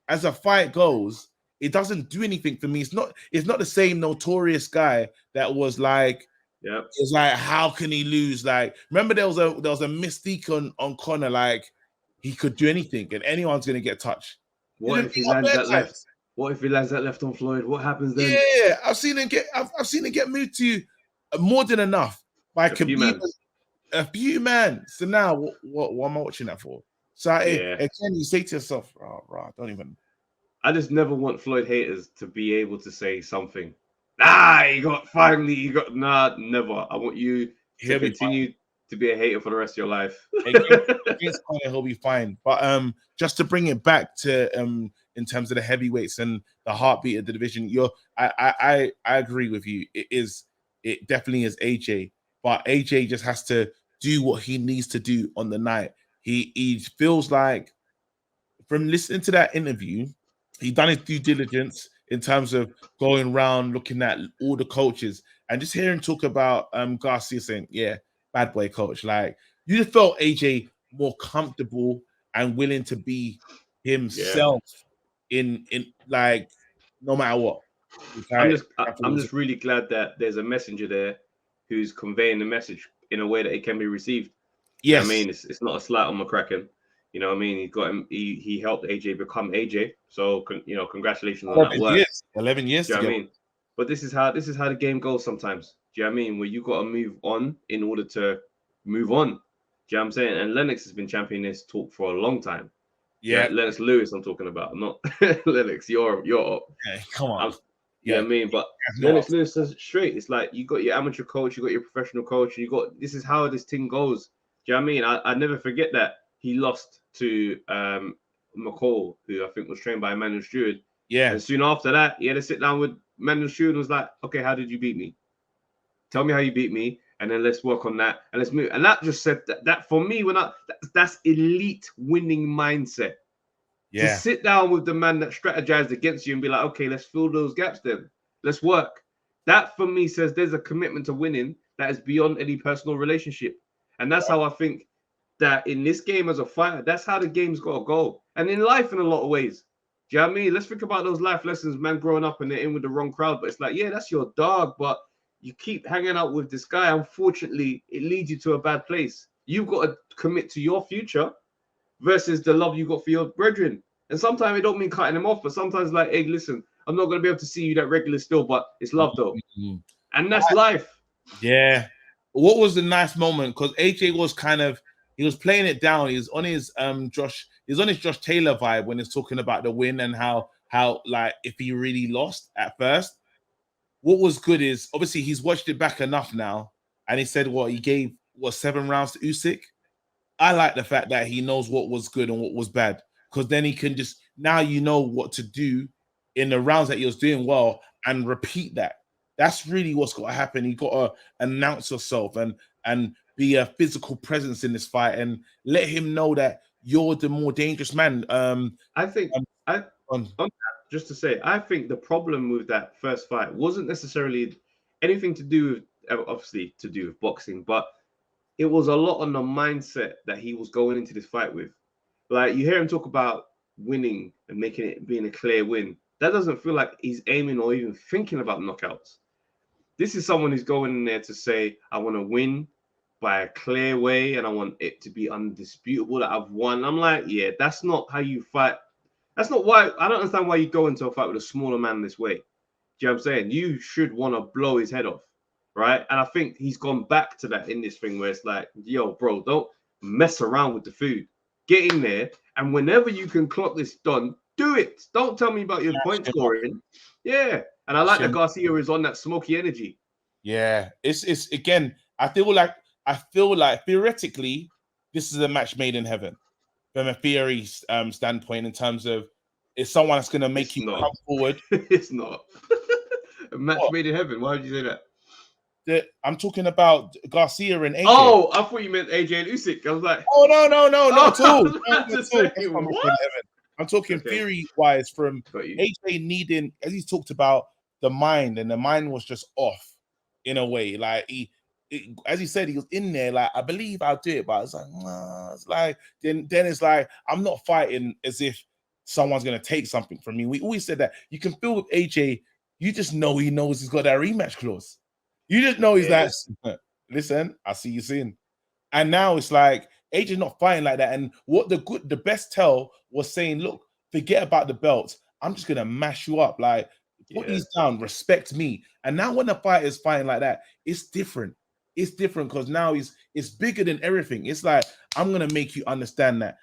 as a fight goes, it doesn't do anything for me. It's not the same notorious guy that was like, it's like, how can he lose? Like, remember there was a mystique on Conor, like he could do anything and anyone's gonna get touched. What if he lands that left? What if he lands that left on Floyd? What happens then? Yeah, I've seen him get moved to more than enough by a few man. So now what am I watching that for? So again, you say to yourself, don't even. I just never want Floyd haters to be able to say something. Nah, never. I want you to continue to be a hater for the rest of your life. Against Conor, he'll be fine. But just to bring it back to in terms of the heavyweights and the heartbeat of the division, I agree with you. It definitely is AJ, but AJ just has to do what he needs to do on the night. He feels like, from listening to that interview, he done his due diligence in terms of going around looking at all the coaches and just hearing talk about Garcia saying, yeah, bad boy coach. Like, you just felt AJ more comfortable and willing to be himself in like, no matter what. I'm just really glad that there's a messenger there who's conveying the message in a way that it can be received. Yes. I mean, it's not a slight on McCracken. You know what I mean? He got him. He helped AJ become AJ. So congratulations on that work. 11 years. Do you know what I mean? But this is how the game goes sometimes. Do you know what I mean? Where you got to move on in order to move on. Do you know what I'm saying? And Lennox has been championing this talk for a long time. Yeah, Lennox Lewis, I'm talking about, not Lennox. You're okay, come on. Yeah, I mean, but Lennox Lewis says straight. It's like you got your amateur coach, you got your professional coach, you got this is how this thing goes. Do you know what I mean? I never forget that he lost to McCall, who I think was trained by Emmanuel Stewart. Yeah. And soon after that, he had to sit down with Emmanuel Stewart and was like, okay, how did you beat me? Tell me how you beat me, and then let's work on that and let's move. And that just said that for me, that's elite winning mindset. Yeah. To sit down with the man that strategized against you and be like, okay, let's fill those gaps then. Let's work. That for me says there's a commitment to winning that is beyond any personal relationship. And that's how I think that in this game as a fighter, that's how the game's got to go. And in life, in a lot of ways. Do you know what I mean? Let's think about those life lessons, man, growing up and they're in with the wrong crowd. But it's like, yeah, that's your dog, but you keep hanging out with this guy. Unfortunately, it leads you to a bad place. You've got to commit to your future versus the love you got for your brethren. And sometimes it don't mean cutting them off, but sometimes like, hey, listen, I'm not going to be able to see you that regular still, but it's love though. Mm-hmm. And that's life. Yeah. What was the nice moment? Because AJ was he was playing it down. He was on his Josh Taylor vibe when he's talking about the win and how like if he really lost at first. What was good is obviously he's watched it back enough now, and he said he gave 7 rounds to Usyk. I like the fact that he knows what was good and what was bad, because then he can just, now you know what to do in the rounds that he was doing well and repeat that. That's really what's got to happen. You got to announce yourself and be a physical presence in this fight and let him know that you're the more dangerous man. I think just to say, I think the problem with that first fight wasn't necessarily anything to do with, obviously to do with boxing, but it was a lot on the mindset that he was going into this fight with. Like, you hear him talk about winning and making it being a clear win. That doesn't feel like he's aiming or even thinking about knockouts. This is someone who's going in there to say, I want to win by a clear way and I want it to be undisputable that I've won. I'm like, yeah, that's not how you fight. That's not why. I don't understand why you go into a fight with a smaller man this way. Do you know what I'm saying? You should want to blow his head off, right? And I think he's gone back to that in this thing where it's like, yo, bro, don't mess around with the food. Get in there, and whenever you can clock this done, do it. Don't tell me about your point scoring. Yeah, and I like that Garcia is on that smoky energy. Yeah, it's again. I feel like theoretically, this is a match made in heaven from a theory standpoint, in terms of if someone that's going to make you come forward. It's not a match made in heaven. Why would you say that? I'm talking about Garcia and AJ. Oh, I thought you meant AJ and Usyk. I was like, oh no, not at all. I'm talking theory-wise from AJ needing, as he talked about, the mind, and the mind was just off in a way. Like as he said, he was in there like, I believe I'll do it, but it's like, nah. It's like then it's like, I'm not fighting as if someone's gonna take something from me. We always said that. You can feel with AJ, you just know he knows he's got that rematch clause. You just know he's like, listen, I see you soon. And now it's like AJ's not fighting like that. And what the best tell was saying, look, forget about the belts. I'm just gonna mash you up. Like, put these down, respect me. And now when the fighter is fighting like that, it's different. It's different because now it's bigger than everything. It's like, I'm gonna make you understand that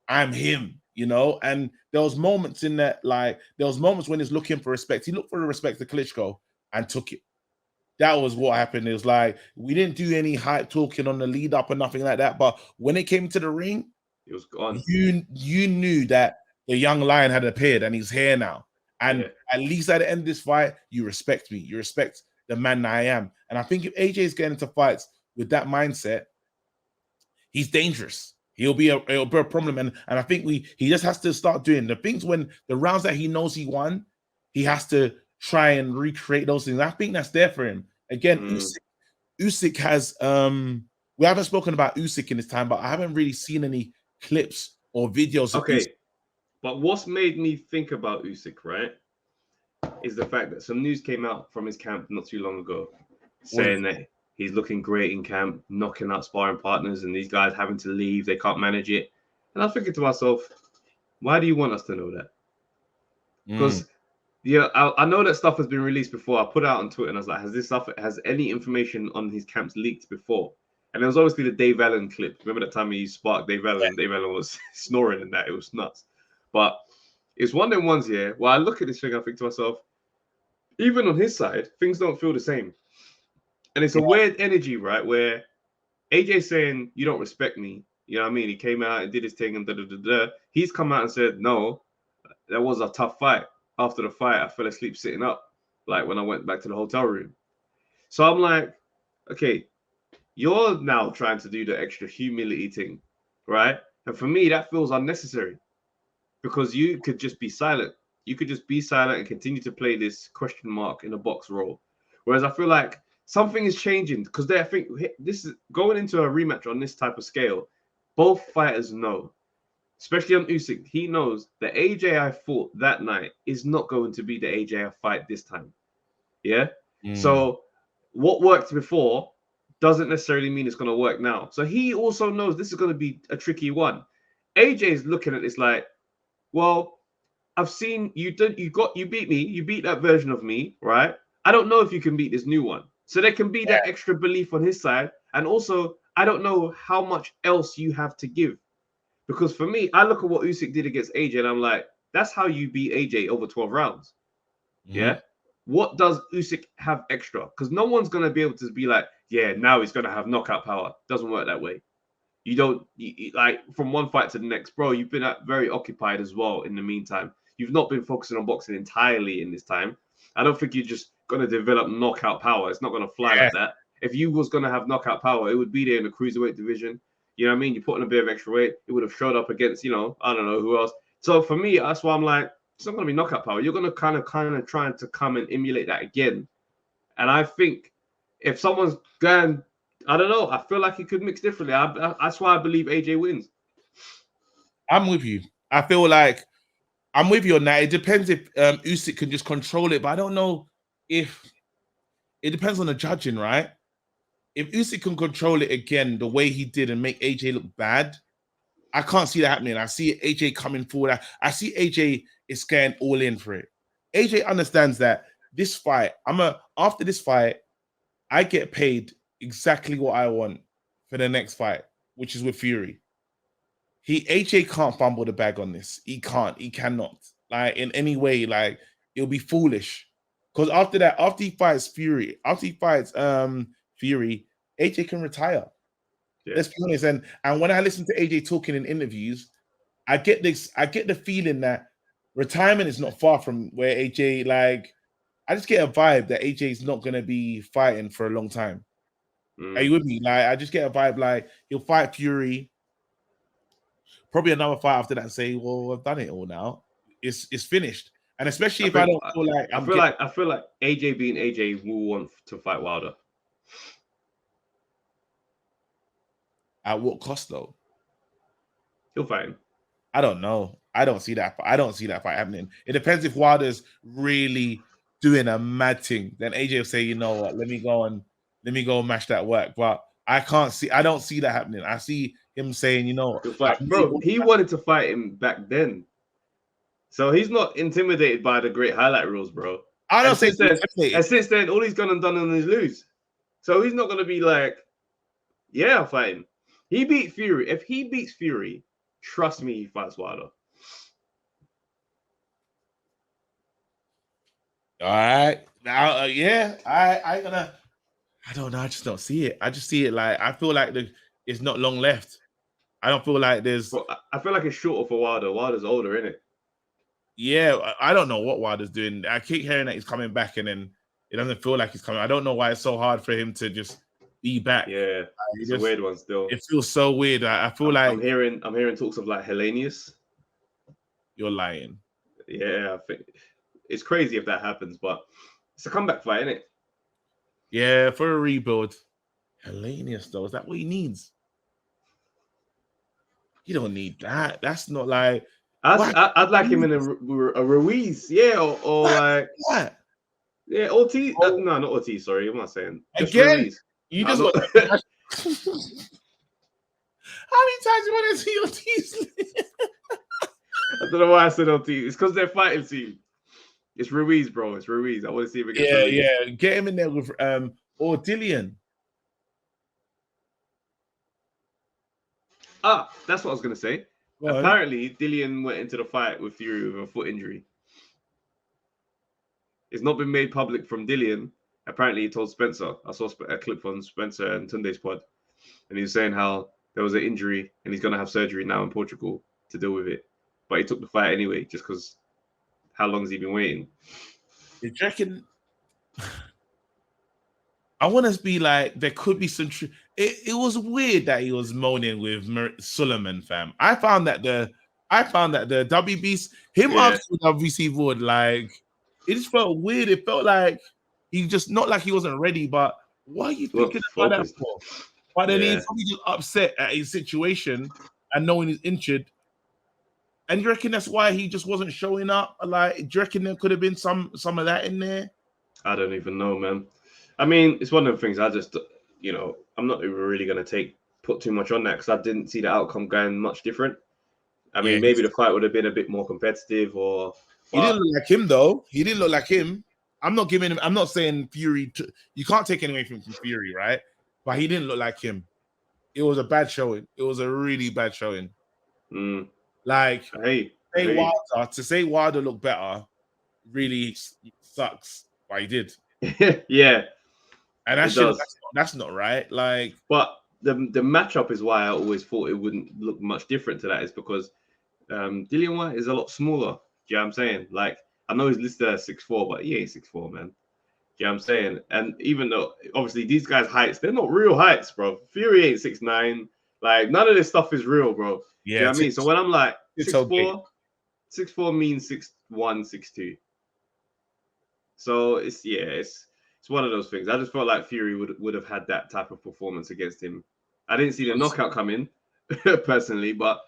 I'm him, you know. And there was moments in that, like there was moments when he's looking for respect. He looked for the respect to Klitschko and took it. that was what happened. It was like we didn't do any hype talking on the lead up or nothing like that. But when it came to the ring, it was gone. You knew that the young lion had appeared and he's here now. And at least at the end of this fight, you respect me. You respect the man that I am. And I think if AJ is getting into fights with that mindset, he's dangerous. It'll be a problem. And I think he just has to start doing the things when the rounds that he knows he won, he has to try and recreate those things. I think that's there for him. Again, Usyk has we haven't spoken about Usyk in this time, but I haven't really seen any clips or videos of Usyk. But what's made me think about Usyk, right, is the fact that some news came out from his camp not too long ago saying that he's looking great in camp, knocking out sparring partners, and these guys having to leave. They can't manage it. And I was thinking to myself, why do you want us to know that? Because I know that stuff has been released before. I put it out on Twitter and I was like, has any information on his camps leaked before? And there was obviously the Dave Allen clip. Remember that time he sparked Dave Allen? Yeah. Dave Allen was snoring in that. It was nuts. But it's one of them ones here where I look at this thing, I think to myself, even on his side, things don't feel the same. And it's a weird energy, right? Where AJ's saying, you don't respect me. You know what I mean? He came out and did his thing and da-da-da-da. He's come out and said, no, that was a tough fight. After the fight, I fell asleep sitting up, like when I went back to the hotel room. So I'm like, okay, you're now trying to do the extra humility thing, right? And for me, that feels unnecessary because you could just be silent. You could just be silent and continue to play this question mark in a box role. Whereas I feel like something is changing because I think this is going into a rematch on this type of scale. Both fighters know, especially on Usyk, he knows the AJ I fought that night is not going to be the AJ I fight this time. Yeah? So what worked before doesn't necessarily mean it's going to work now. So he also knows this is going to be a tricky one. AJ is looking at this like, well, I've seen you beat me, you beat that version of me, right? I don't know if you can beat this new one. So there can be that extra belief on his side. And also, I don't know how much else you have to give. Because for me, I look at what Usyk did against AJ and I'm like, that's how you beat AJ over 12 rounds. Yeah? What does Usyk have extra? Because no one's going to be able to be like, yeah, now he's going to have knockout power. Doesn't work that way. You don't, like, from one fight to the next, bro, you've been very occupied as well in the meantime. You've not been focusing on boxing entirely in this time. I don't think you're just going to develop knockout power. It's not going to fly like that. If you was going to have knockout power, it would be there in the cruiserweight division. You know what I mean? You put in a bit of extra weight, it would have showed up against, I don't know who else. So for me, that's why I'm like, it's not going to be knockout power. You're going to kind of try to come and emulate that again. And I think if someone's going, I don't know, I feel like he could mix differently. That's why I believe AJ wins. I'm with you. I feel like I'm with you on that. It depends if Usyk can just control it, but I don't know if it depends on the judging, right? If Usyk can control it again the way he did and make AJ look bad, I can't see that happening. I see AJ coming forward. I see AJ is going all in for it. AJ understands that this fight, after this fight, I get paid exactly what I want for the next fight, which is with Fury. AJ can't fumble the bag on this. He can't. He cannot. Like in any way, like it'll be foolish. Because after that, after he fights Fury, AJ can retire. Yeah. Let's be honest. And when I listen to AJ talking in interviews, I get the feeling that retirement is not far from where AJ, like, I just get a vibe that AJ is not gonna be fighting for a long time. Are you with me? Like, I just get a vibe like he'll fight Fury, probably another fight after that, and say, well, I've done it all now. It's finished. And especially I don't feel like I feel like AJ being AJ will want to fight Wilder. At what cost though? He'll fight him. I don't know. I don't see that fight happening. It depends if Wilder's really doing a mad thing. Then AJ will say, you know what, let me go and match that work. But I don't see that happening. I see him saying, you know, bro, he wanted to fight him back then. So he's not intimidated by the great highlight rules, bro. I don't say since then, all he's gone and done is lose. So he's not gonna be like, yeah, I'll fight him. He beat Fury. If he beats Fury, trust me, he fights Wilder. All right. Now, I I don't know. I just don't see it. I just see it like I feel like it's not long left. I don't feel like there's. But I feel like it's shorter for Wilder. Wilder's older, isn't it? Yeah, I don't know what Wilder's doing. I keep hearing that he's coming back, and then it doesn't feel like he's coming. I don't know why it's so hard for him to just be back. Yeah, it's a weird one still. It feels so weird. I feel like I'm hearing talks of like Hellenius. You're lying. Yeah, I think it's crazy if that happens, but it's a comeback fight, isn't it? Yeah, for a rebuild. Hellenius, though, is that what he needs? You don't need that. That's not like. I'd like him in a Ruiz, yeah, or like what? Yeah, Ortiz. No, not Ortiz. Sorry, what am I saying? Just again, Ruiz. You just. How many times you want to see Ortiz? I don't know why I said Ortiz. It's because they're fighting scene. It's Ruiz, bro. It's Ruiz. I want to see if it gets Ruiz. Yeah. Get him in there with or Dillian. That's what I was gonna say. What? Apparently, Dillian went into the fight with Fury with a foot injury. It's not been made public from Dillian. Apparently, he told Spencer. I saw a clip on Spencer and Tunde's pod, and he was saying how there was an injury and he's gonna have surgery now in Portugal to deal with it. But he took the fight anyway, just because. How long has he been waiting? You reckon? I want to be like there could be some. It was weird that he was moaning with Suleiman, fam. I found that the WBC asking WBC board like it just felt weird. It felt like he just not like he wasn't ready. But what are you thinking about that for? But then he's probably just upset at his situation and knowing he's injured. And you reckon that's why he just wasn't showing up? Like, do you reckon there could have been some of that in there? I don't even know, man. I mean, it's one of the things I just, I'm not really going to put too much on that because I didn't see the outcome going much different. I mean, maybe the fight would have been a bit more competitive or... He didn't look like him, though. He didn't look like him. I'm not saying Fury... You can't take anything from Fury, right? But he didn't look like him. It was a bad showing. It was a really bad showing. Like, Wilder, to say Wilder looked better really sucks. But he did. Yeah. And that's not right. Like, but the matchup is why I always thought it wouldn't look much different to that. Is because Dillian Whyte is a lot smaller. Do you know what I'm saying? Like, I know he's listed as 6'4", but he ain't 6'4", man. Do you know what I'm saying? And even though obviously these guys' heights, they're not real heights, bro. Fury ain't 6'9". Like, none of this stuff is real, bro. Yeah, you know what I mean? So when I'm like 6'4", 6'4" means 6'1", 6'2". So it's one of those things. I just felt like Fury would have had that type of performance against him. I didn't see the knockout coming, personally, but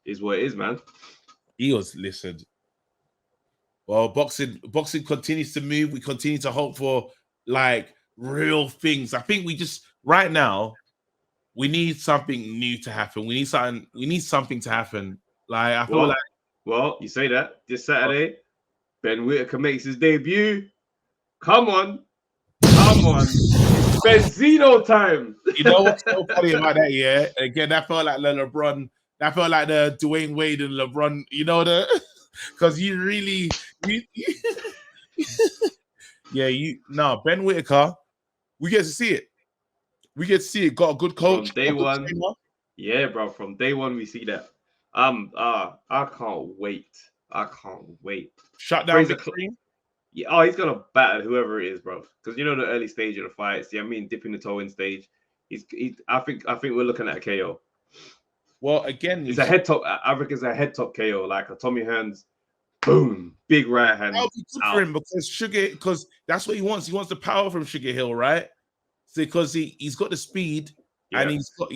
is what it is, man. Listen. Well, boxing continues to move. We continue to hope for like real things. I think we just right now we need something new to happen. We need something to happen. Like I feel well, you say that this Saturday, Ben Whittaker makes his debut. Come on. It's Benzino time. You know what's so funny about that? Yeah, again, that felt like the LeBron. That felt like the Dwayne Wade and LeBron. You know because you really, Ben Whittaker. We get to see it. Got a good coach. From day one. Yeah, bro. From day one, we see that. I can't wait. Shut down the screen. Yeah, he's gonna batter whoever it is, bro. Because the early stage of the fights. Yeah, I mean, dipping the toe in stage. I think we're looking at a KO. Well, again, it's a head top. I reckon it's a head top KO, like a Tommy Hearns, boom, big right hand. That'll be good for him because that's what he wants. He wants the power from Sugar Hill, right? So because he's got the speed and he's got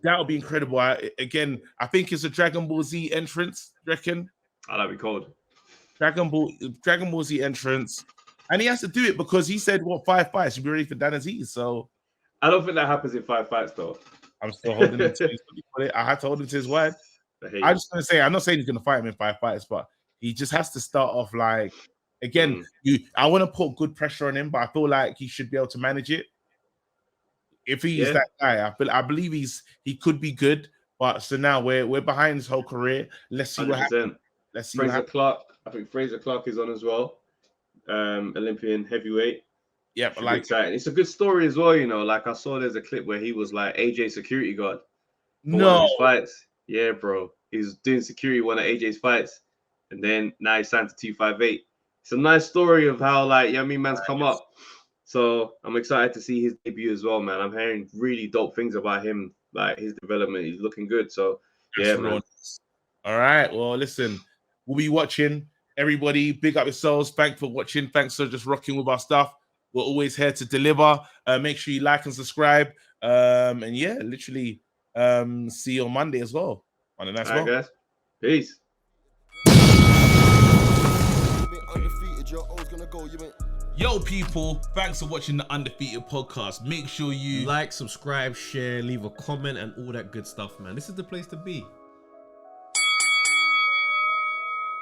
that'll be incredible. I think it's a Dragon Ball Z entrance. Do you reckon? Oh, that'd be cold. Dragon Ball Z entrance, and he has to do it because he said 5 fights should be ready for Dan Aziz. So I don't think that happens in 5 fights though. I'm still holding him to I had to hold him to his word. I'm just gonna say I'm not saying he's gonna fight him in 5 fights, but he just has to start off like again. I want to put good pressure on him, but I feel like he should be able to manage it. If he's that guy, I believe he could be good. But so now we're behind his whole career. Let's see 100%. What happens. Let's see. Fraser Clark. I think Fraser Clark is on as well. Olympian heavyweight. Yeah, but like exciting. It's a good story as well, you know. Like I saw there's a clip where he was like AJ security guard for one of no. his fights. Yeah, bro. He was doing security one of AJ's fights, and then now he's signed to 258. It's a nice story of how like man's come up. So I'm excited to see his debut as well, man. I'm hearing really dope things about him, like his development. He's looking good. So yeah, man. All right. Well, listen, we'll be watching. Everybody, big up yourselves. Thanks for watching. Thanks for just rocking with our stuff. We're always here to deliver. Make sure you like and subscribe. And yeah, literally, see you on Monday as well. On a nice one. All right, guys. Peace. Yo, people, thanks for watching the Undefeated podcast. Make sure you like, subscribe, share, leave a comment, and all that good stuff, man. This is the place to be.